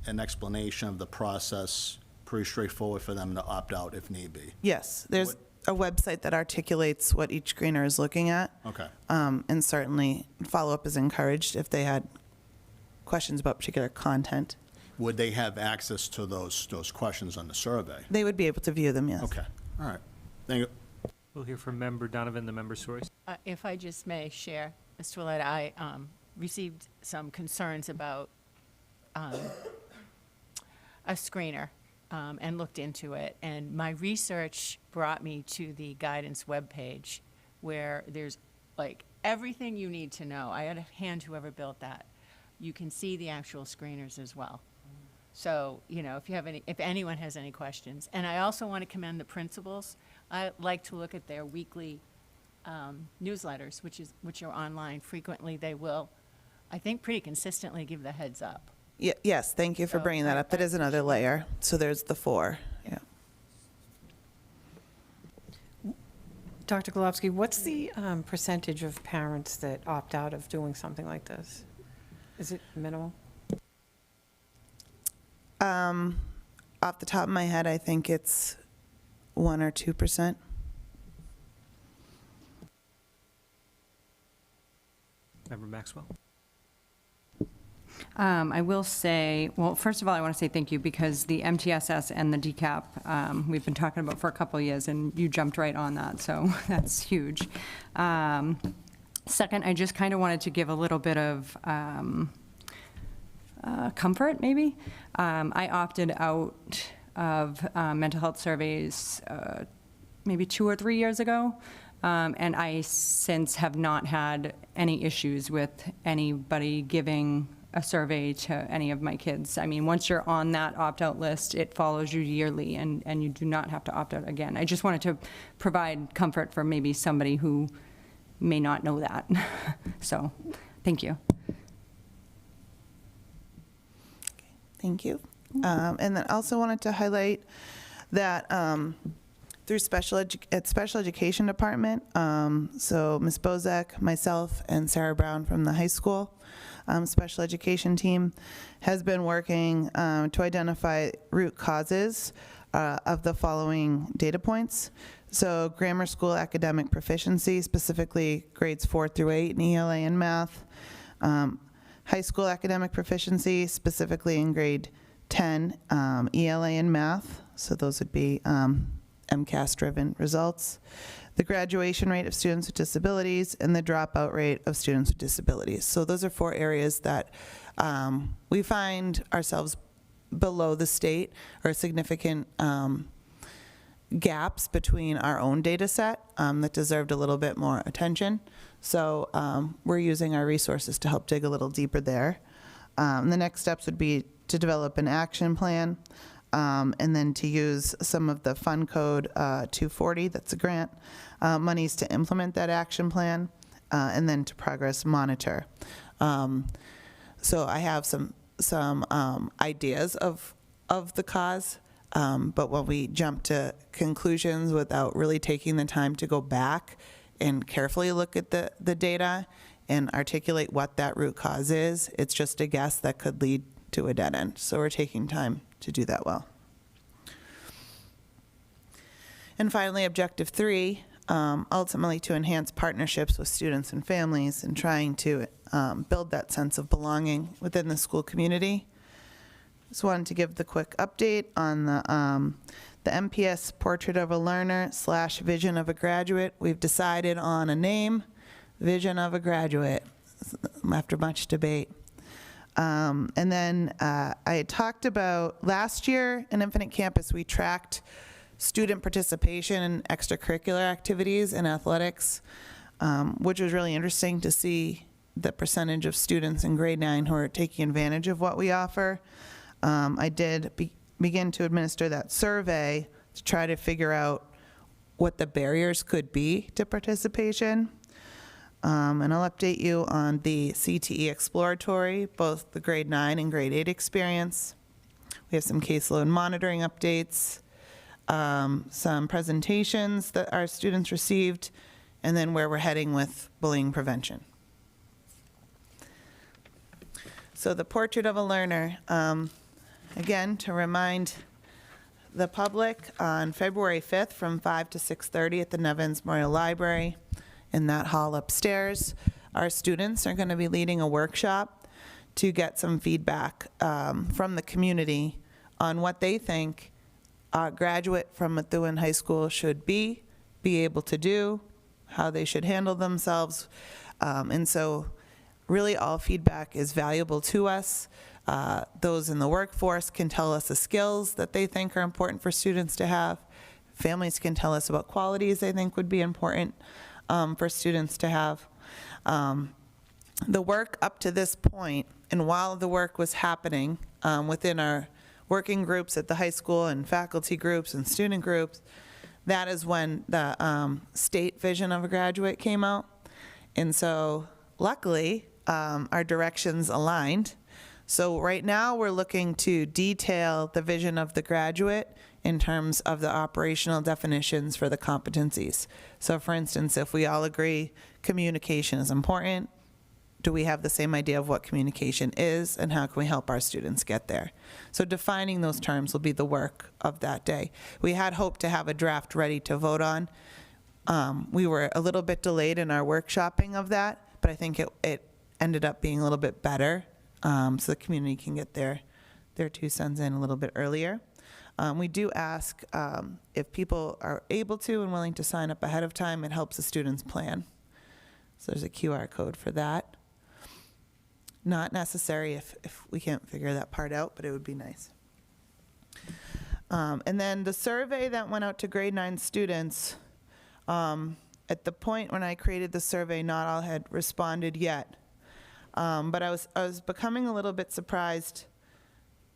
an explanation of the process, pretty straightforward for them to opt out if need be. Yes, there's a website that articulates what each screener is looking at. Okay. And certainly, follow-up is encouraged if they had questions about particular content. Would they have access to those questions on the survey? They would be able to view them, yes. Okay, all right. Thank you. We'll hear from Member Donovan, the member source. If I just may share, Mr. Willett, I received some concerns about a screener and looked into it. And my research brought me to the guidance webpage where there's like everything you need to know. I had to hand whoever built that. You can see the actual screeners as well. So, you know, if anyone has any questions. And I also want to commend the principals. I like to look at their weekly newsletters, which are online. Frequently, they will, I think, pretty consistently give the heads up. Yes, thank you for So bringing that up. That is another layer. So there's the 4, yeah. Dr. Golubsky, what's the percentage of parents that opt out of doing something like this? Is it minimal? Off the top of my head, I think it's 1 or 2%. Member Maxwell. I will say, well, first of all, I want to say thank you because the MTSS and the DCAP, we've been talking about for a couple of years, and you jumped right on that, so that's huge. Second, I just kind of wanted to give a little bit of comfort, maybe. I opted out of mental health surveys maybe 2 or 3 years ago, and I since have not had any issues with anybody giving a survey to any of my kids. I mean, once you're on that opt-out list, it follows you yearly, and you do not have to opt out again. I just wanted to provide comfort for maybe somebody who may not know that. So, thank you. Thank you. And then also wanted to highlight that through special education department, so Ms. Bozek, myself, and Sarah Brown from the high school special education team has been working to identify root causes of the following data points. So grammar school academic proficiency, specifically grades 4 through 8 in ELA and math. High school academic proficiency, specifically in grade 10, ELA and math. So those would be MCAS-driven results. The graduation rate of students with disabilities and the dropout rate of students with disabilities. So those are 4 areas that we find ourselves below the state or significant gaps between our own data set that deserved a little bit more attention. So we're using our resources to help dig a little deeper there. The next steps would be to develop an action plan and then to use some of the Fund Code 240, that's a grant, monies to implement that action plan, and then to progress monitor. So I have some ideas of the cause, but when we jump to conclusions without really taking the time to go back and carefully look at the data and articulate what that root cause is, it's just a guess that could lead to a dead end. So we're taking time to do that well. And finally, objective 3, ultimately to enhance partnerships with students and families and trying to build that sense of belonging within the school community. Just wanted to give the quick update on the MPS Portrait of a Learner / Vision of a Graduate. We've decided on a name, Vision of a Graduate, after much debate. And then I had talked about last year in Infinite Campus, we tracked student participation in extracurricular activities and athletics, which was really interesting to see the percentage of students in grade 9 who are taking advantage of what we offer. I did begin to administer that survey to try to figure out what the barriers could be to participation. And I'll update you on the CTE Exploratory, both the grade 9 and grade 8 experience. We have some caseload monitoring updates, some presentations that our students received and then where we're heading with bullying prevention. So the portrait of a learner, again, to remind the public, on February 5th from 5 to 6:30 at the Nevins Memorial Library in that hall upstairs, our students are going to be leading a workshop to get some feedback from the community on what they think a graduate from Methuen High School should be able to do, how they should handle themselves. And so really all feedback is valuable to us. Those in the workforce can tell us the skills that they think are important for students to have. Families can tell us about qualities they think would be important for students to have. The work up to this point, and while the work was happening within our working groups at the high school and faculty groups and student groups, that is when the state vision of a graduate came out. And so luckily, our directions aligned. So right now, we're looking to detail the vision of the graduate in terms of the operational definitions for the competencies. So for instance, if we all agree communication is important, do we have the same idea of what communication is and how can we help our students get there? So defining those terms will be the work of that day. We had hoped to have a draft ready to vote on. We were a little bit delayed in our workshopping of that, but I think it ended up being a little bit better, so the community can get their 2 cents in a little bit earlier. We do ask if people are able to and willing to sign up ahead of time. It helps the students plan. So there's a QR code for that. Not necessary if we can't figure that part out, but it would be nice. And then the survey that went out to grade 9 students, at the point when I created the survey, not all had responded yet. But I was becoming a little bit surprised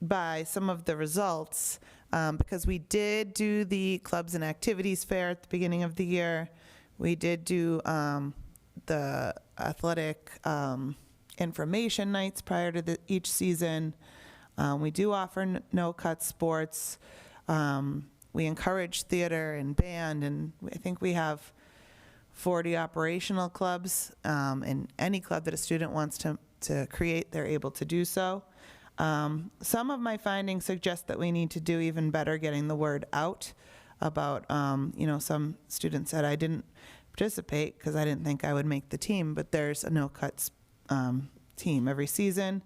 by some of the results because we did do the clubs and activities fair at the beginning of the year. We did do the athletic information nights prior to each season. We do offer no-cut sports. We encourage theater and band, and I think we have 40 operational clubs, and any club that a student wants to create, they're able to do so. Some of my findings suggest that we need to do even better getting the word out about, some students said I didn't participate because I didn't think I would make the team, but there's a no-cuts team every season.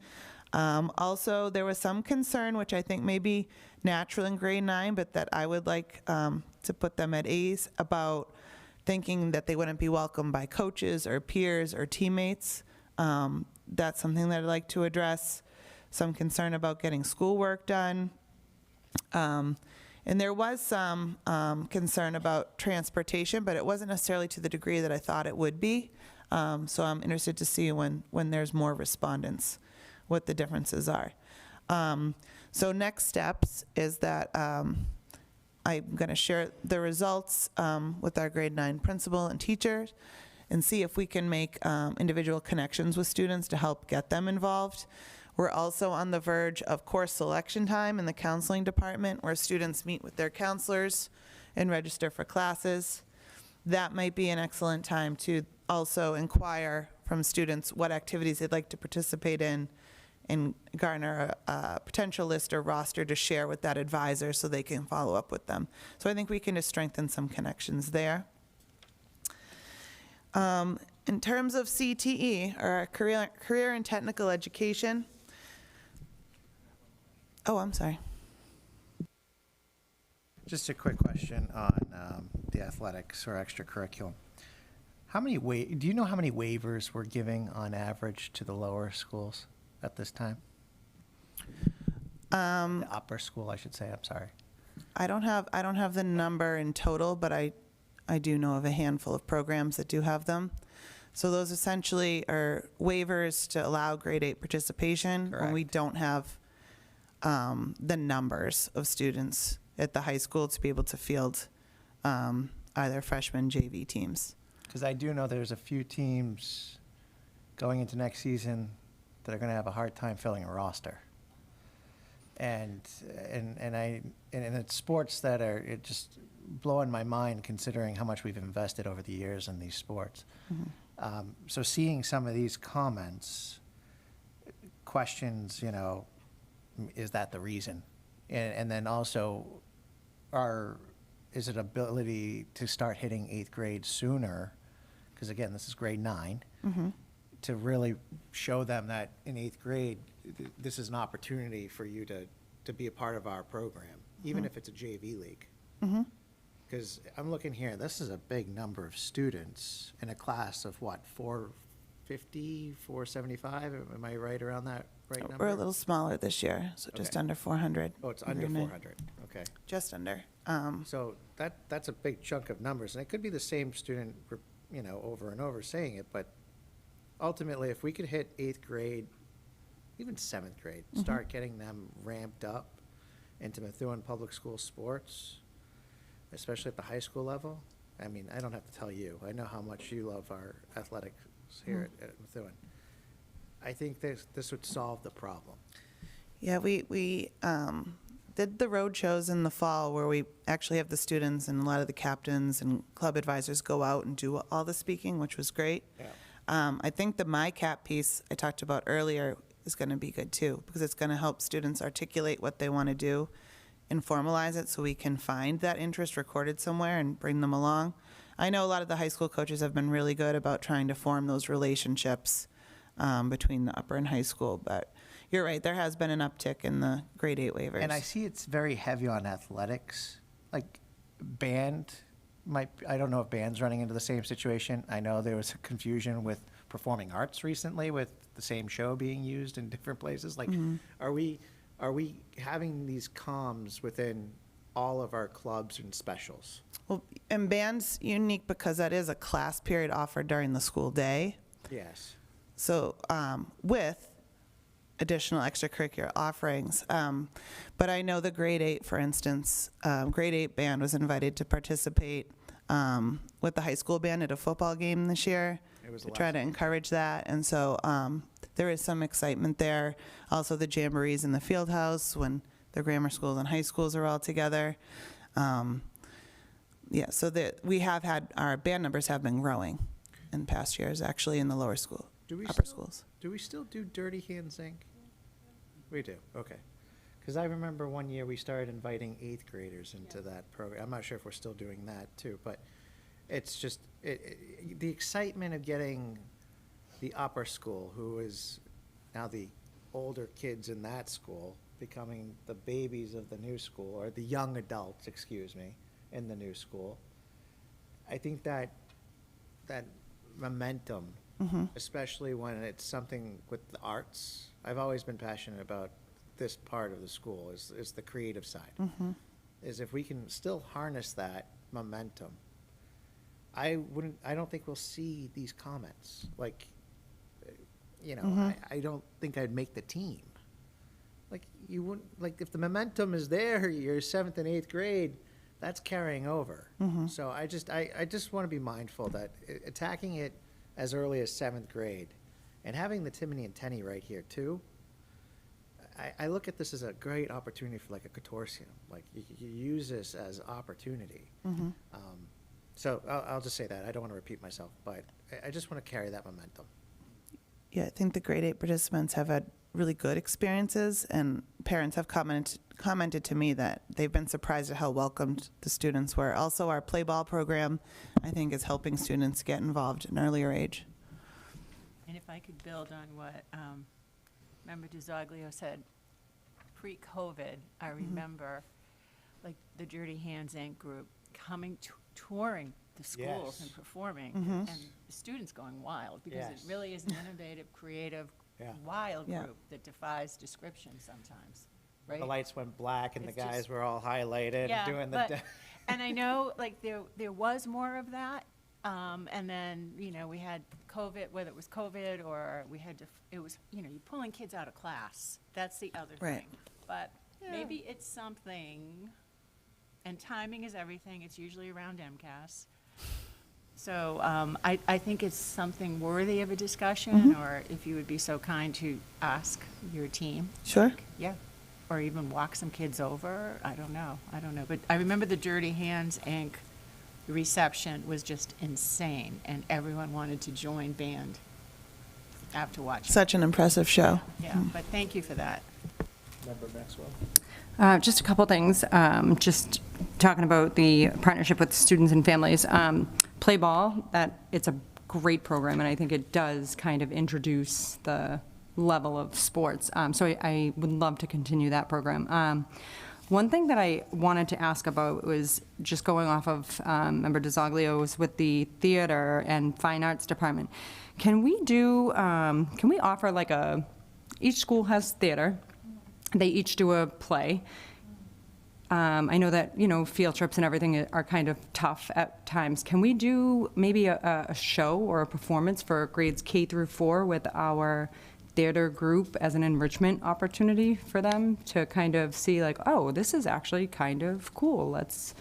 Also, there was some concern, which I think may be natural in grade 9, but that I would like to put them at ease about thinking that they wouldn't be welcomed by coaches or peers or teammates. That's something that I'd like to address. Some concern about getting schoolwork done. And there was some concern about transportation, but it wasn't necessarily to the degree that I thought it would be. So I'm interested to see when there's more respondents, what the differences are. So next steps is that I'm going to share the results with our grade 9 principal and teachers and see if we can make individual connections with students to help get them involved. We're also on the verge of course selection time in the counseling department where students meet with their counselors and register for classes. That might be an excellent time to also inquire from students what activities they'd like to participate in and garner a potential list or roster to share with that advisor so they can follow up with them. So I think we can just strengthen some connections there. In terms of CTE, or career and technical education, oh, I'm sorry. Just a quick question on the athletics or extracurricular. Do you know how many waivers we're giving on average to the lower schools at this time? The upper school, I should say. I'm sorry. I don't have the number in total, but I do know of a handful of programs that do have them. So those essentially are waivers to allow grade 8 participation when we don't have the numbers of students at the high school to be able to field either freshman JV teams. Because I do know there's a few teams going into next season that are going to have a hard time filling a roster. And it's sports that are just blowing my mind considering how much we've invested over the years in these sports. So seeing some of these comments, questions, is that the reason? And then also, is it ability to start hitting 8th grade sooner? Because again, this is grade 9. To really show them that in 8th grade, this is an opportunity for you to be a part of our program, even if it's a JV league. Because I'm looking here, this is a big number of students in a class of what, 450, 475? Am I right around that right number? We're a little smaller this year, so just Okay. under 400. Oh, it's under Agreement. 400, okay. Just under. So that's a big chunk of numbers, and it could be the same student, over and over saying it, but ultimately, if we could hit 8th grade, even 7th grade, start getting them ramped up into Methuen Public School sports, especially at the high school level. I mean, I don't have to tell you, I know how much you love our athletics here at Methuen. I think this would solve the problem. Yeah, we did the road shows in the fall where we actually have the students and a lot of the captains and club advisors go out and do all the speaking, which was great. Yeah. I think the MyCap piece I talked about earlier is going to be good too, because it's going to help students articulate what they want to do and formalize it so we can find that interest recorded somewhere and bring them along. I know a lot of the high school coaches have been really good about trying to form those relationships between the upper and high school, but you're right, there has been an uptick in the grade 8 waivers. And I see it's very heavy on athletics, like band I don't know if band's running into the same situation. I know there was a confusion with performing arts recently with the same show being used in different places. Like, are we having these comms within all of our clubs and specials? Well, and band's unique because that is a class period offered during the school day. Yes. So with additional extracurricular offerings. But I know the grade 8, for instance, grade 8 band was invited to participate with the high school band at a football game this year. It was to try to encourage that. And so there is some excitement there. Also the jamborees in the field house when the grammar schools and high schools are all together. Yeah, so we have had, our band numbers have been growing in past years, actually, in the lower school, upper schools. Do we still do Dirty Hands Inc.? We do, okay. Because I remember one year we started inviting 8th graders into that program. I'm not sure if we're still doing that too, but it's just, the excitement of getting the upper school, who is now the older kids in that school, becoming the babies of the new school, or the young adults, excuse me, in the new school. I think that momentum, especially when it's something with the arts. I've always been passionate about this part of the school, is the creative side. Is if we can still harness that momentum, I don't think we'll see these comments. Like, I don't think I'd make the team. Like, you wouldn't, like, if the momentum is there, you're 7th and 8th grade, that's carrying over. So I just want to be mindful that attacking it as early as 7th grade and having the Timony and Tenny right here too, I look at this as a great opportunity for like a consortium. Like you use this as opportunity. So I'll just say that. I don't want to repeat myself, but I just want to carry that momentum. Yeah, I think the grade 8 participants have had really good experiences, and parents have commented to me that they've been surprised at how welcomed the students were. Also, our play ball program, I think, is helping students get involved at an earlier age. And if I could build on what Member DiZoglio said, pre-COVID, I remember like the Dirty Hands Inc. group coming, touring the schools Yes. and performing, and the students going wild, because Yes. it really is an innovative, creative, Yeah. wild Yeah. group that defies description sometimes, right? The lights went black and It's the guys just- were all highlighted Yeah, doing but- the. And I know, like, there was more of that, and then, we had COVID, whether it was COVID or we had to, it was, you're pulling kids out of class. That's the other Right. thing. But maybe it's something, and timing is everything, it's usually around MCAS. So I think it's something worthy of a discussion, or if you would be so kind to ask your team. Sure. Yeah. or even walk some kids over. I don't know. But I remember the Dirty Hands Inc. reception was just insane, and everyone wanted to join band after watching. Such an impressive show. Yeah, but thank you for that. Member Maxwell? Just a couple things, just talking about the partnership with students and families. Play ball, it's a great program, and I think it does kind of introduce the level of sports. So I would love to continue that program. One thing that I wanted to ask about was just going off of Member DeZoglio's with the theater and fine arts department. Can we offer like each school has theater, they each do a play. I know that, field trips and everything are kind of tough at times. Can we do maybe a show or a performance for grades K through 4 with our theater group as an enrichment opportunity for them to kind of see like, oh, this is actually kind of cool. Let's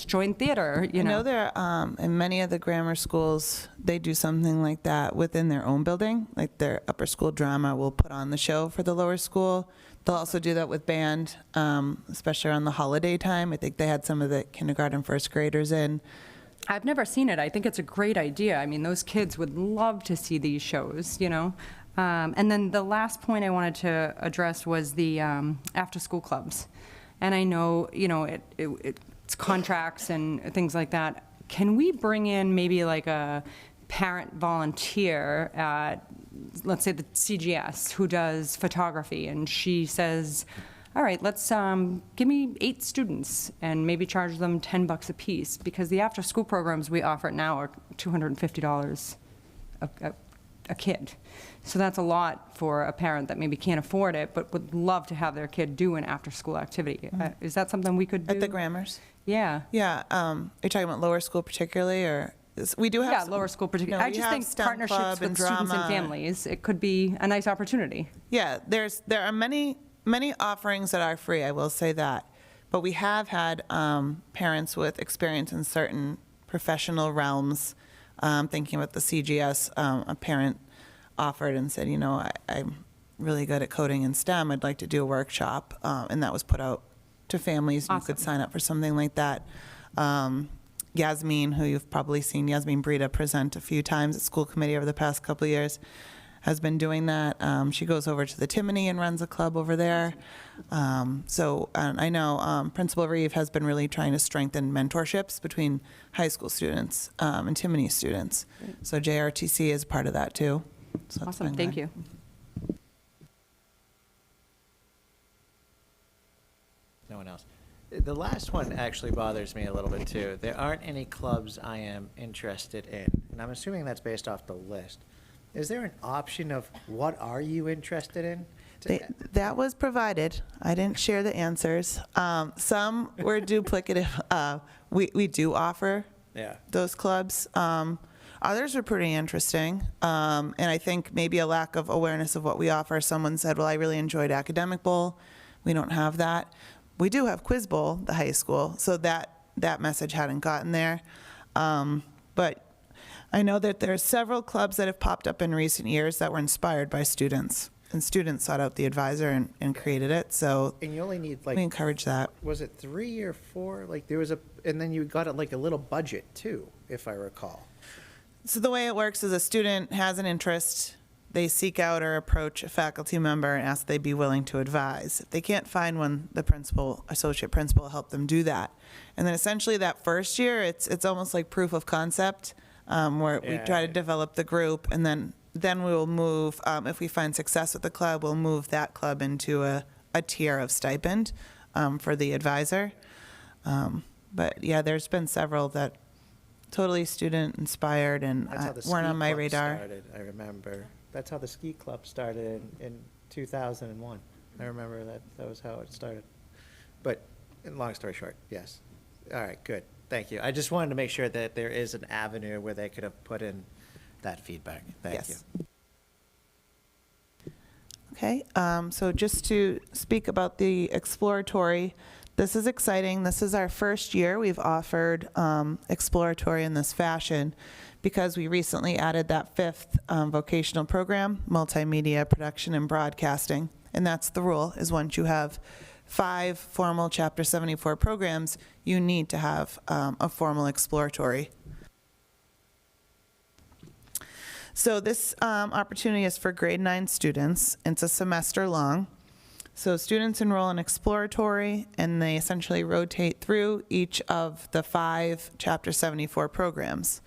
join theater, I know there, in many of the grammar schools, they do something like that within their own building. Like their upper school drama will put on the show for the lower school. They'll also do that with band, especially around the holiday time. I think they had some of the kindergarten first graders in. I've never seen it. I think it's a great idea. I mean, those kids would love to see these shows, And then the last point I wanted to address was the after-school clubs. And I know, it's contracts and things like that. Can we bring in maybe like a parent volunteer at, let's say, the CGS who does photography, and she says, all right, let's give me 8 students and maybe charge them $10 a piece, because the after-school programs we offer now are $250 a kid. So that's a lot for a parent that maybe can't afford it, but would love to have their kid do an after-school activity. Is that something we could do? At the grammars? Yeah. Yeah. Are you talking about lower school particularly, or we do have Yeah, some- lower school particularly. No, I we just have think STEM partnerships club with and students and drama. families, it could be a nice opportunity. Yeah, there are many offerings that are free, I will say that. But we have had parents with experience in certain professional realms, thinking about the CGS, a parent offered and said, I'm really good at coding and STEM, I'd like to do a workshop, and that was put out to families. You could sign up for something like that. Yasmin, who you've probably seen, Yasmin Brita present a few times at school committee over the past couple of years, has been doing that. She goes over to the Timony and runs a club over there. So I know Principal Reeve has been really trying to strengthen mentorships between high school students and Timony students. So JRTC is part of that too. So that's Awesome, been thank good. you. No one else. The last one actually bothers me a little bit too. There aren't any clubs I am interested in, and I'm assuming that's based off the list. Is there an option of what are you interested in? That was provided. I didn't share the answers. Some were duplicative. We do offer Yeah. those clubs. Others are pretty interesting. And I think maybe a lack of awareness of what we offer. Someone said, well, I really enjoyed Academic Bowl. We don't have that. We do have Quiz Bowl, the high school, so that message hadn't gotten there. But I know that there are several clubs that have popped up in recent years that were inspired by students, and students sought out the advisor and created it, so And you only need we like, encourage that. was it 3 or 4? Like there was and then you got like a little budget too, if I recall. So the way it works is a student has an interest, they seek out or approach a faculty member and ask they be willing to advise. If they can't find one, the principal, associate principal will help them do that. And then essentially that first year, it's almost like proof of concept, where we try to develop the group, and then we will move, if we find success with the club, we'll move that club into a tier of stipend for the advisor. But yeah, there's been several that totally student inspired and That's how the weren't ski on my club radar. started, I remember. That's how the ski club started in 2001. I remember that was how it started. But, long story short, yes. All right, good. Thank you. I just wanted to make sure that there is an avenue where they could have put in that feedback. Thank you. Yes. Okay, so just to speak about the exploratory, this is exciting. This is our first year we've offered exploratory in this fashion because we recently added that 5th vocational program, multimedia production and broadcasting. And that's the rule, is once you have 5 formal Chapter 74 programs, you need to have a formal exploratory. So this opportunity is for grade 9 students. It's a semester long. So students enroll in exploratory, and they essentially rotate through each of the 5 Chapter 74 programs.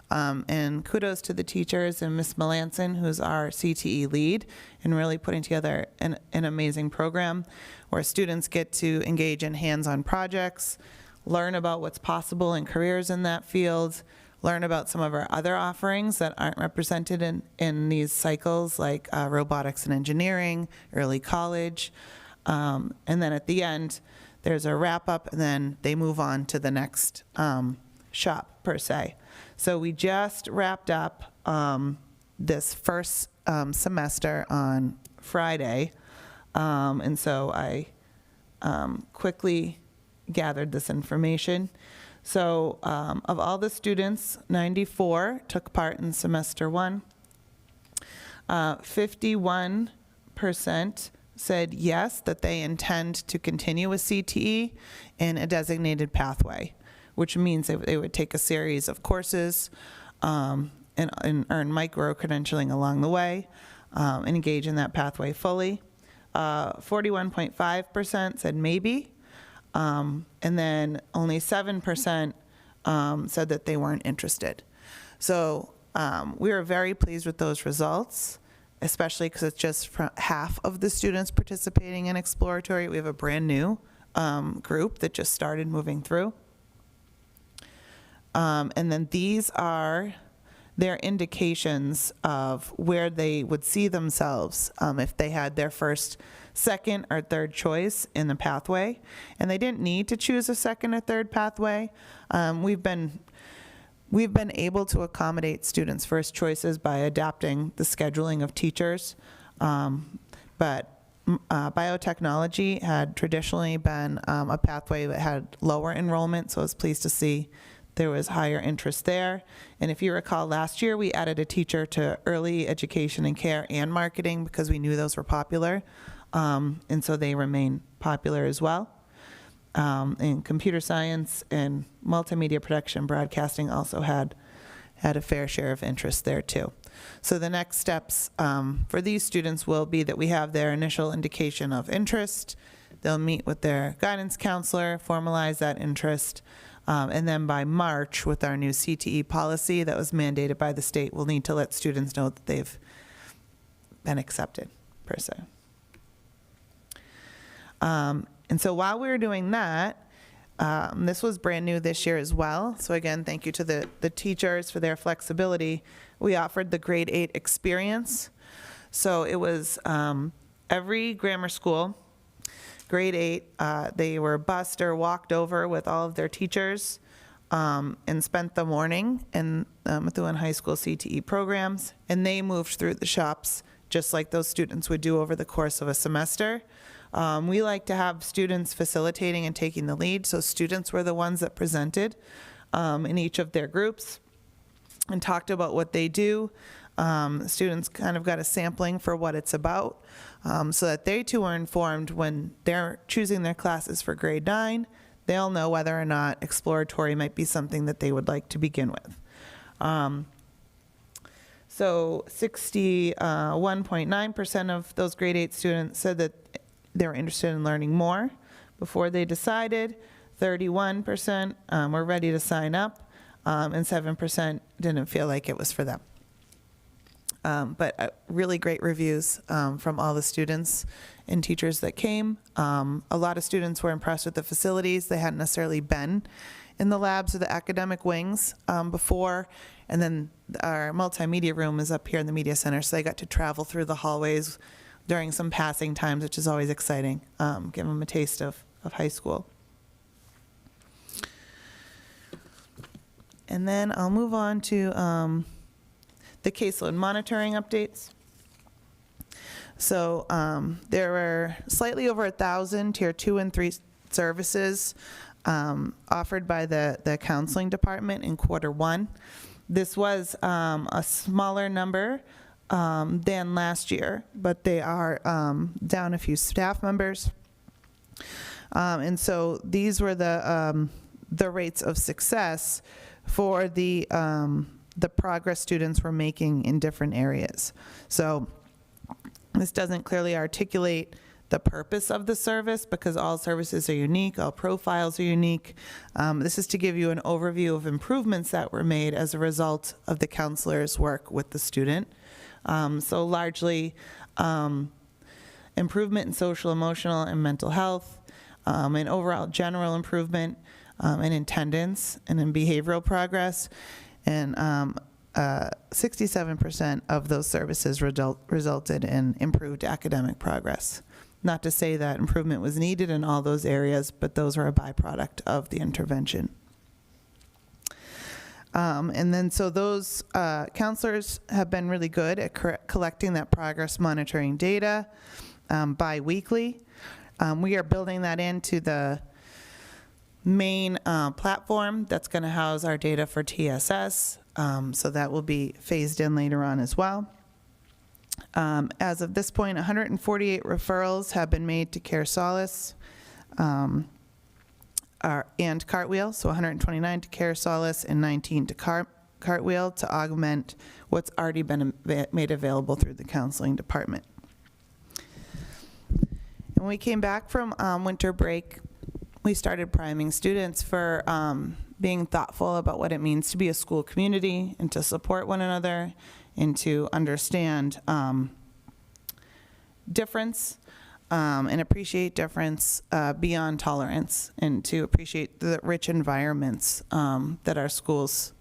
And kudos to the teachers and Ms. Melanson, who's our CTE lead, in really putting together an amazing program where students get to engage in hands-on projects, learn about what's possible in careers in that field, learn about some of our other offerings that aren't represented in these cycles, like robotics and engineering, early college. And then at the end, there's a wrap-up, and then they move on to the next shop, per se. So we just wrapped up this first semester on Friday, and so I quickly gathered this information. So of all the students, 94 took part in semester 1. 51% said yes, that they intend to continue with CTE in a designated pathway, which means they would take a series of courses and earn micro-credentialing along the way and engage in that pathway fully. 41.5% said maybe, and then only 7% said that they weren't interested. So we are very pleased with those results, especially because it's just half of the students participating in exploratory. We have a brand new group that just started moving through. And then these are their indications of where they would see themselves if they had their first, second, or third choice in the pathway. And they didn't need to choose a second or third pathway. We've been able to accommodate students' first choices by adapting the scheduling of teachers. But biotechnology had traditionally been a pathway that had lower enrollment, so I was pleased to see there was higher interest there. And if you recall, last year we added a teacher to early education and care and marketing because we knew those were popular. And so they remain popular as well. And computer science and multimedia production broadcasting also had a fair share of interest there too. So the next steps for these students will be that we have their initial indication of interest. They'll meet with their guidance counselor, formalize that interest. And then by March, with our new CTE policy that was mandated by the state, we'll need to let students know that they've been accepted, per se. And so while we were doing that, this was brand new this year as well. So again, thank you to the teachers for their flexibility. We offered the grade 8 experience. So it was every grammar school, grade 8, they were bused or walked over with all of their teachers and spent the morning in Methuen High School CTE programs. And they moved through the shops just like those students would do over the course of a semester. We like to have students facilitating and taking the lead. So students were the ones that presented in each of their groups and talked about what they do. Students kind of got a sampling for what it's about so that they too are informed when they're choosing their classes for grade 9. They'll know whether or not exploratory might be something that they would like to begin with. So 61.9% of those grade 8 students said that they were interested in learning more before they decided. 31% were ready to sign up, and 7% didn't feel like it was for them. But really great reviews from all the students and teachers that came. A lot of students were impressed with the facilities. They hadn't necessarily been in the labs or the academic wings before. And then our multimedia room is up here in the media center, so they got to travel through the hallways during some passing times, which is always exciting. Give them a taste of high school. And then I'll move on to the caseload monitoring updates. So there were slightly over 1,000 tier 2 and 3 services offered by the counseling department in quarter 1. This was a smaller number than last year, but they are down a few staff members. And so these were the rates of success for the progress students were making in different areas. So this doesn't clearly articulate the purpose of the service because all services are unique, all profiles are unique. This is to give you an overview of improvements that were made as a result of the counselor's work with the student. So largely improvement in social, emotional, and mental health, and overall general improvement in attendance and in behavioral progress. And 67% of those services resulted in improved academic progress. Not to say that improvement was needed in all those areas, but those were a byproduct of the intervention. And then so those counselors have been really good at collecting that progress monitoring data bi-weekly. We are building that into the main platform that's going to house our data for TSS. So that will be phased in later on as well. As of this point, 148 referrals have been made to Care Solace and Cartwheel, so 129 to Care Solace and 19 to Cartwheel to augment what's already been made available through the counseling department. And when we came back from winter break, we started priming students for being thoughtful about what it means to be a school community and to support one another and to understand difference and appreciate difference beyond tolerance, and to appreciate the rich environments that our schools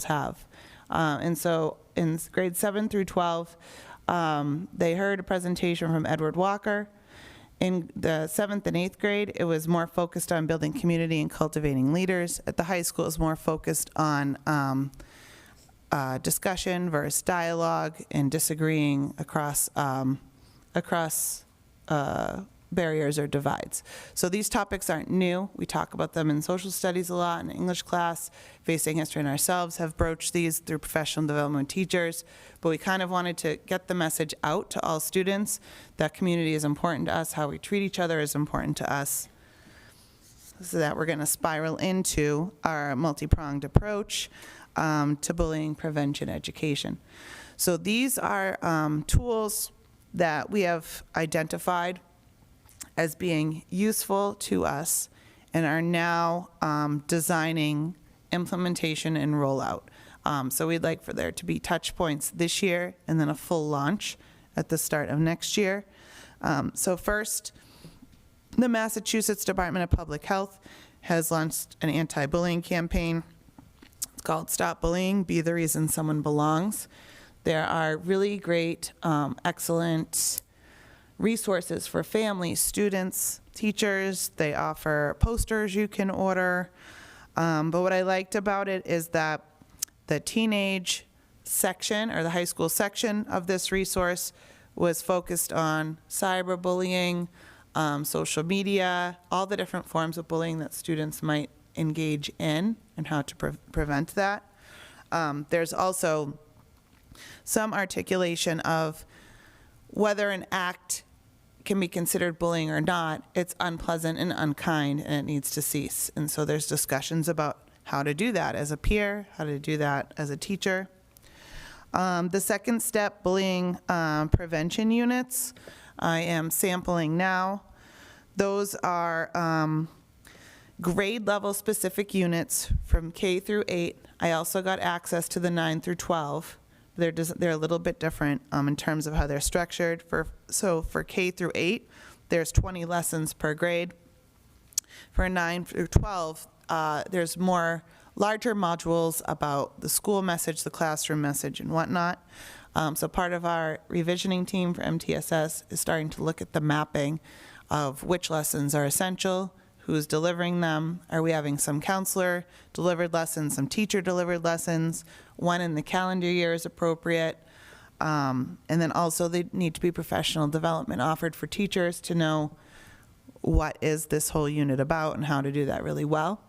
have. And so in grades 7 through 12, they heard a presentation from Edward Walker. In the 7th and 8th grade, it was more focused on building community and cultivating leaders. At the high school, it was more focused on discussion versus dialogue and disagreeing across barriers or divides. So these topics aren't new. We talk about them in social studies a lot, in English class. Facing History and ourselves have broached these through professional development teachers, but we kind of wanted to get the message out to all students that community is important to us, how we treat each other is important to us, so that we're going to spiral into our multi-pronged approach to bullying prevention education. So these are tools that we have identified as being useful to us and are now designing implementation and rollout. So we'd like for there to be touch points this year and then a full launch at the start of next year. So first, the Massachusetts Department of Public Health has launched an anti-bullying campaign. It's called Stop Bullying, Be the Reason Someone Belongs. There are really great, excellent resources for families, students, teachers. They offer posters you can order. But what I liked about it is that the teenage section or the high school section of this resource was focused on cyberbullying, social media, all the different forms of bullying that students might engage in and how to prevent that. There's also some articulation of whether an act can be considered bullying or not. It's unpleasant and unkind, and it needs to cease. And so there's discussions about how to do that as a peer, how to do that as a teacher. The second step, bullying prevention units, I am sampling now. Those are grade level specific units from K through 8. I also got access to the 9 through 12. They're a little bit different in terms of how they're structured. So for K through 8, there's 20 lessons per grade. For 9 through 12, there's larger modules about the school message, the classroom message, and whatnot. So part of our revisioning team for MTSS is starting to look at the mapping of which lessons are essential, who's delivering them. Are we having some counselor-delivered lessons, some teacher-delivered lessons? One in the calendar year is appropriate. And then also they need to be professional development offered for teachers to know what is this whole unit about and how to do that really well.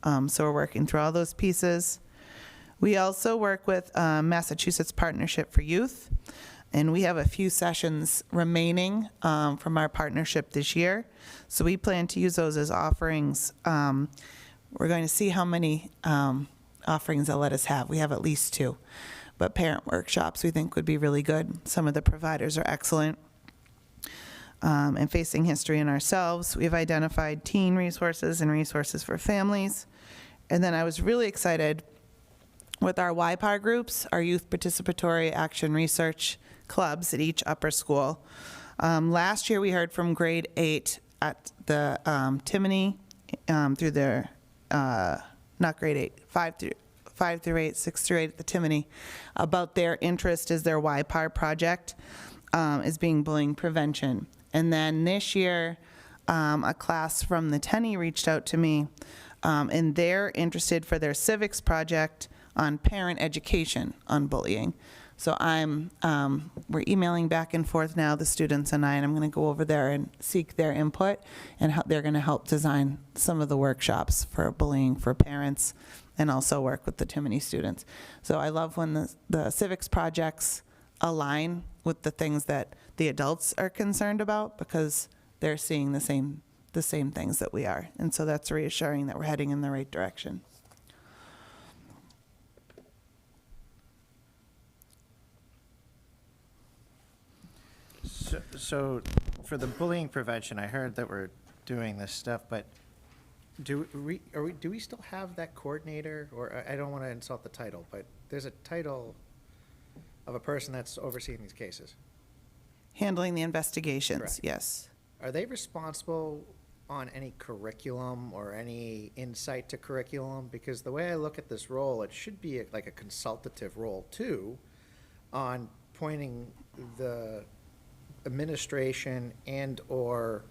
So we're working through all those pieces. We also work with Massachusetts Partnership for Youth, and we have a few sessions remaining from our partnership this year. So we plan to use those as offerings. We're going to see how many offerings they'll let us have. We have at least 2. But parent workshops we think would be really good. Some of the providers are excellent. And facing history in ourselves, we've identified teen resources and resources for families. And then I was really excited with our YPAR groups, our Youth Participatory Action Research Clubs at each upper school. Last year, we heard from grade 8 at the Timony through their, not grade 8, 5 through 8, 6 through 8 at the Timony, about their interest as their YPAR project is being bullying prevention. And then this year, a class from the Tenny reached out to me, and they're interested for their civics project on parent education on bullying. So we're emailing back and forth now, the students and I, and I'm going to go over there and seek their input, and they're going to help design some of the workshops for bullying for parents, and also work with the Timony students. So I love when the civics projects align with the things that the adults are concerned about, because they're seeing the same things that we are. And so that's reassuring that we're heading in the right direction. So for the bullying prevention, I heard that we're doing this stuff, but do we still have that coordinator? Or I don't want to insult the title, but there's a title of a person that's overseeing these cases. Handling the investigations, Correct. yes. Are they responsible on any curriculum or any insight to curriculum? Because the way I look at this role, it should be like a consultative role too, on pointing the administration and/or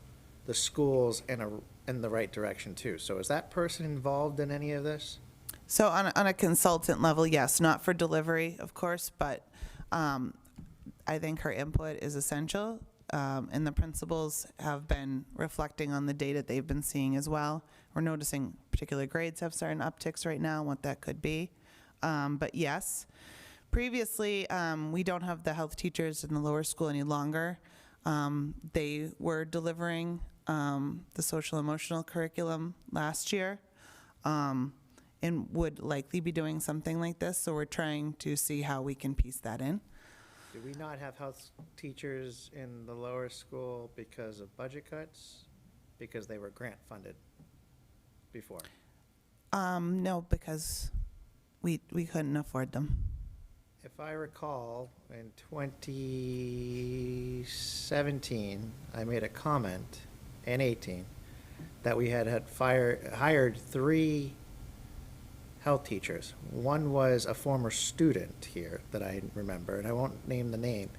the schools in the right direction too. So is that person involved in any of this? So on a consultant level, yes, not for delivery, of course, but I think her input is essential. And the principals have been reflecting on the data they've been seeing as well. We're noticing particular grades have certain upticks right now, and what that could be. But yes, previously, we don't have the health teachers in the lower school any longer. They were delivering the social emotional curriculum last year, and would likely be doing something like this. So we're trying to see how we can piece that in. Do we not have health teachers in the lower school because of budget cuts? Because they were grant funded before? No, because we couldn't afford them. If I recall, in 2017, I made a comment, and 18, that we had hired 3 health teachers. One was a former student here that I remember, and I won't name the name,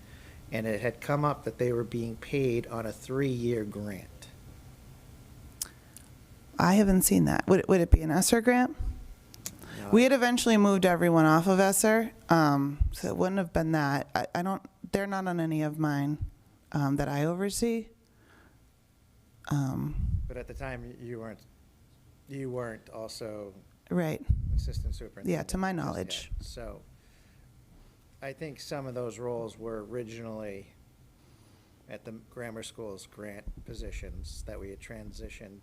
and it had come up that they were being paid on a 3-year grant. I haven't seen that. Would it be an ESSER grant? No. We had eventually moved everyone off of ESSER, so it wouldn't have been that. They're not on any of mine that I oversee. But at the time, you weren't also Right. assistant superintendent. Yeah, to my just yet. knowledge. So I think some of those roles were originally at the grammar school's grant positions that we had transitioned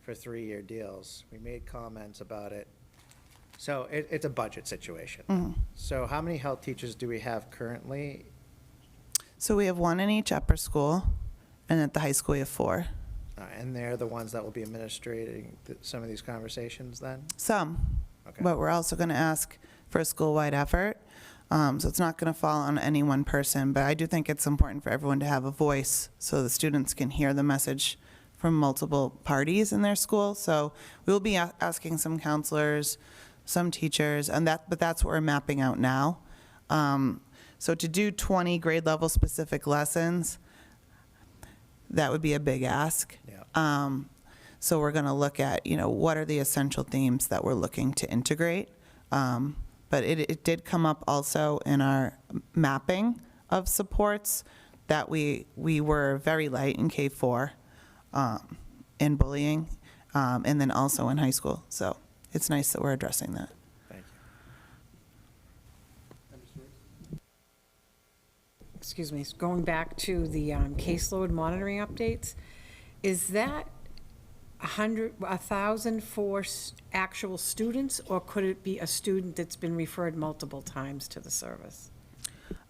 for 3-year deals. We made comments about it. So it's a budget situation. Mhm. So how many health teachers do we have currently? So we have 1 in each upper school, and at the high school we have 4. And they're the ones that will be administrating some of these conversations then? Some, Okay. but we're also going to ask for a school-wide effort. So it's not going to fall on any one person, but I do think it's important for everyone to have a voice so the students can hear the message from multiple parties in their school. So we'll be asking some counselors, some teachers, but that's what we're mapping out now. So to do 20 grade level specific lessons, that would be a big ask. Yeah. So we're going to look at, what are the essential themes that we're looking to integrate. But it did come up also in our mapping of supports that we were very light in K-4 in bullying, and then also in high school. So it's nice that we're addressing that. Thank excuse me, going back to the caseload monitoring updates, is that 1,000 for actual students, or could it be a student that's been referred multiple times to the service?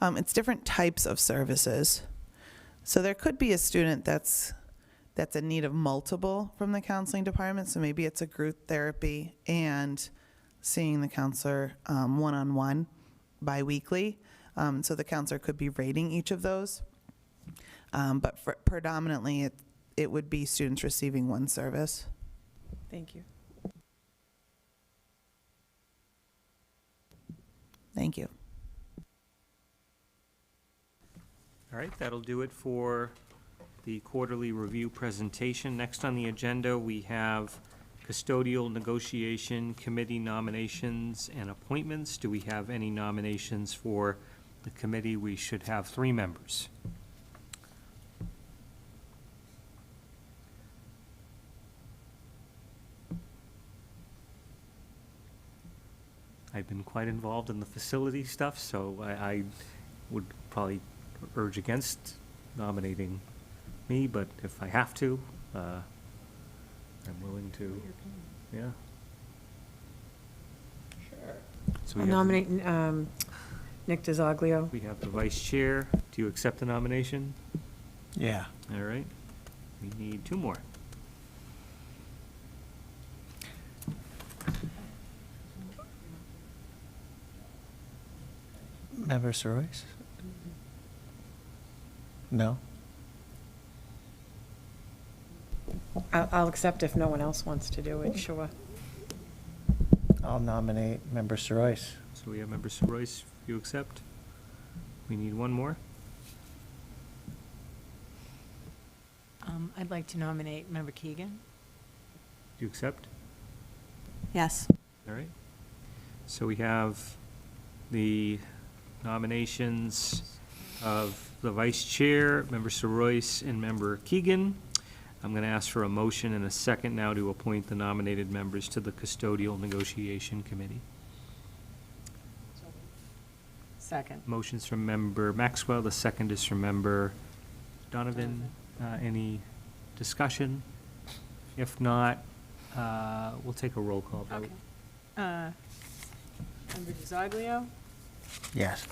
It's different types of services. So there could be a student that's in need of multiple from the counseling department. So maybe it's a group therapy and seeing the counselor one-on-one biweekly. So the counselor could be rating each of those. But predominantly, it would be students receiving one service. Thank you. Thank you. All right, that'll do it for the quarterly review presentation. Next on the agenda, we have custodial negotiation committee nominations and appointments. Do we have any nominations for the committee? We should have 3 members. I've been quite involved in the facility stuff, so I would probably urge against nominating me, but if I have to, I'm willing to, yeah. Sure. So I'll we have, nominate Nick DiZoglio. we have the vice chair. Do you accept the nomination? Yeah. All right. We need 2 more. Member Royce? No? I'll accept if no one else wants to do it, sure. I'll nominate Member Royce. So we have member Royce. You accept? We need 1 more. I'd like to nominate Member Keegan. Do you accept? Yes. All right. So we have the nominations of the vice chair, member Royce, and member Keegan. I'm going to ask for a motion and a second now to appoint the nominated members to the custodial negotiation committee. Second. Motion's from member Maxwell. The second is from member Donovan. Any discussion? If not, we'll take a roll call vote. Okay. Member DiZoglio, Yes.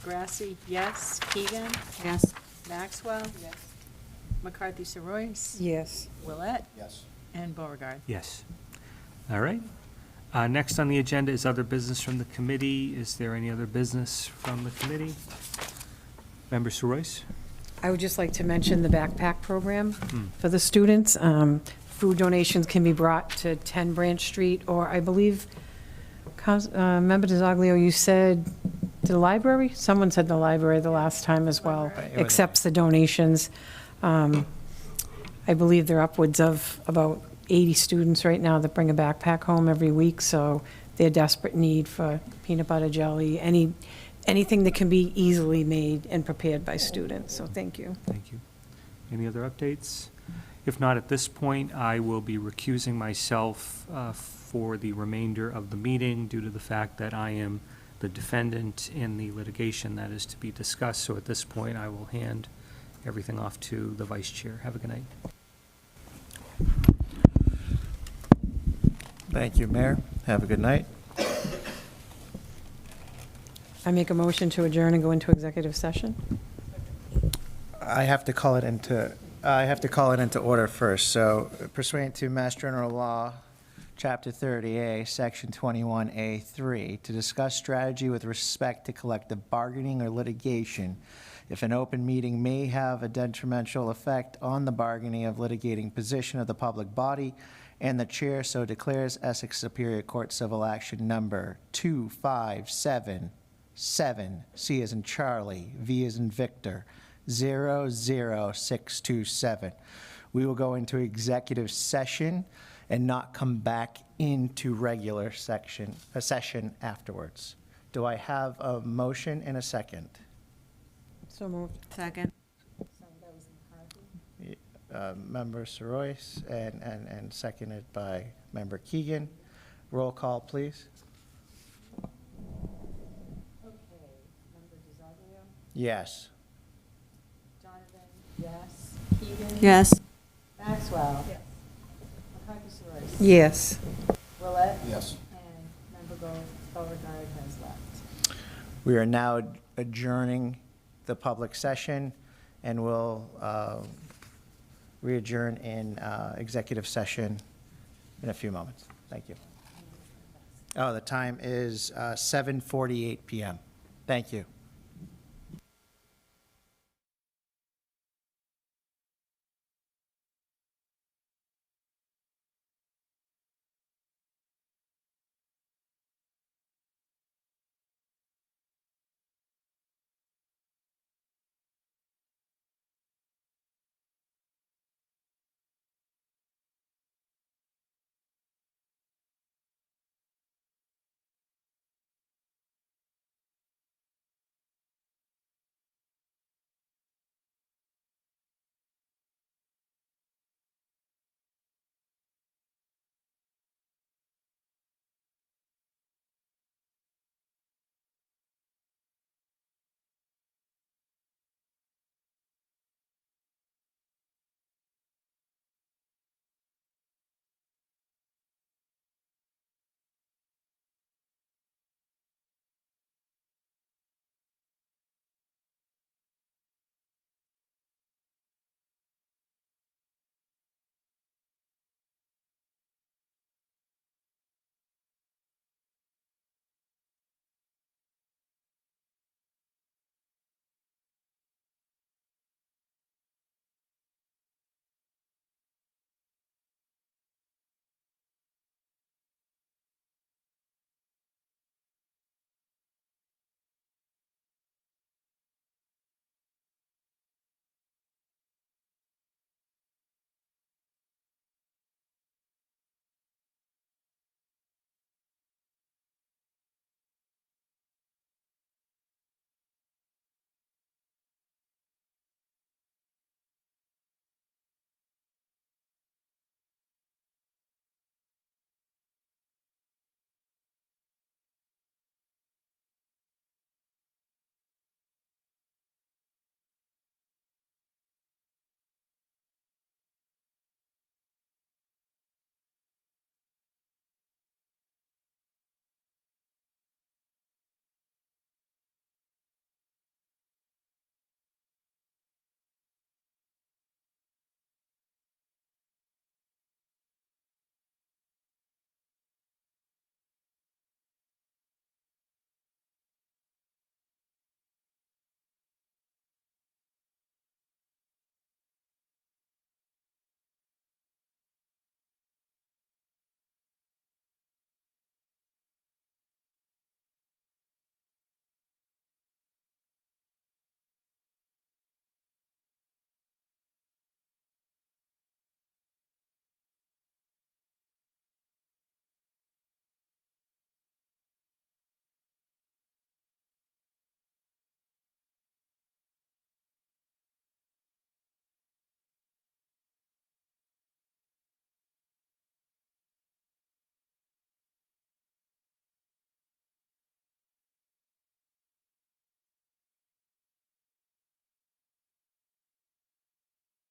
Grassi, yes. Keegan, Yes. Maxwell. Yes. McCarthy Royce. Yes. Willett, Yes. and Beauregard. Yes. All right. Next on the agenda is other business from the committee. Is there any other business from the committee? Member Royce? I would just like to mention the backpack program for the students. Food donations can be brought to 10 Branch Street, or I believe, Member DiZoglio, you said the library? Someone said the library the last time as well, accepts the donations. I believe they're upwards of about 80 students right now that bring a backpack home every week, so they're desperate need for peanut butter jelly, anything that can be easily made and prepared by students, so thank you. Thank you. Any other updates? If not, at this point, I will be recusing myself for the remainder of the meeting due to the fact that I am the defendant in the litigation that is to be discussed. So at this point, I will hand everything off to the vice chair. Have a good night. Thank you, Mayor. Have a good night. I make a motion to adjourn and go into executive session. I have to call it into order first. So pursuant to Mass General Law, Chapter 30A, Section 21A3, to discuss strategy with respect to collective bargaining or litigation, if an open meeting may have a detrimental effect on the bargaining of litigating position of the public body, and the chair so declares, Essex Superior Court Civil Action Number 2577, C as in Charlie, V as in Victor, 00627. We will go into executive session and not come back into regular session afterwards. Do I have a motion and a second? So moved. Second. Member Royce and seconded by Member Keegan. Roll call, please. Yes. Donovan, yes. Keegan? Yes. Maxwell? Yes. McCarthy Yes. Willett? Yes. And Member Beauregard has left. We are now adjourning the public session, and we'll re-adjourn in executive session in a few moments. Thank you. Oh, the time is 7:48 PM. Thank you.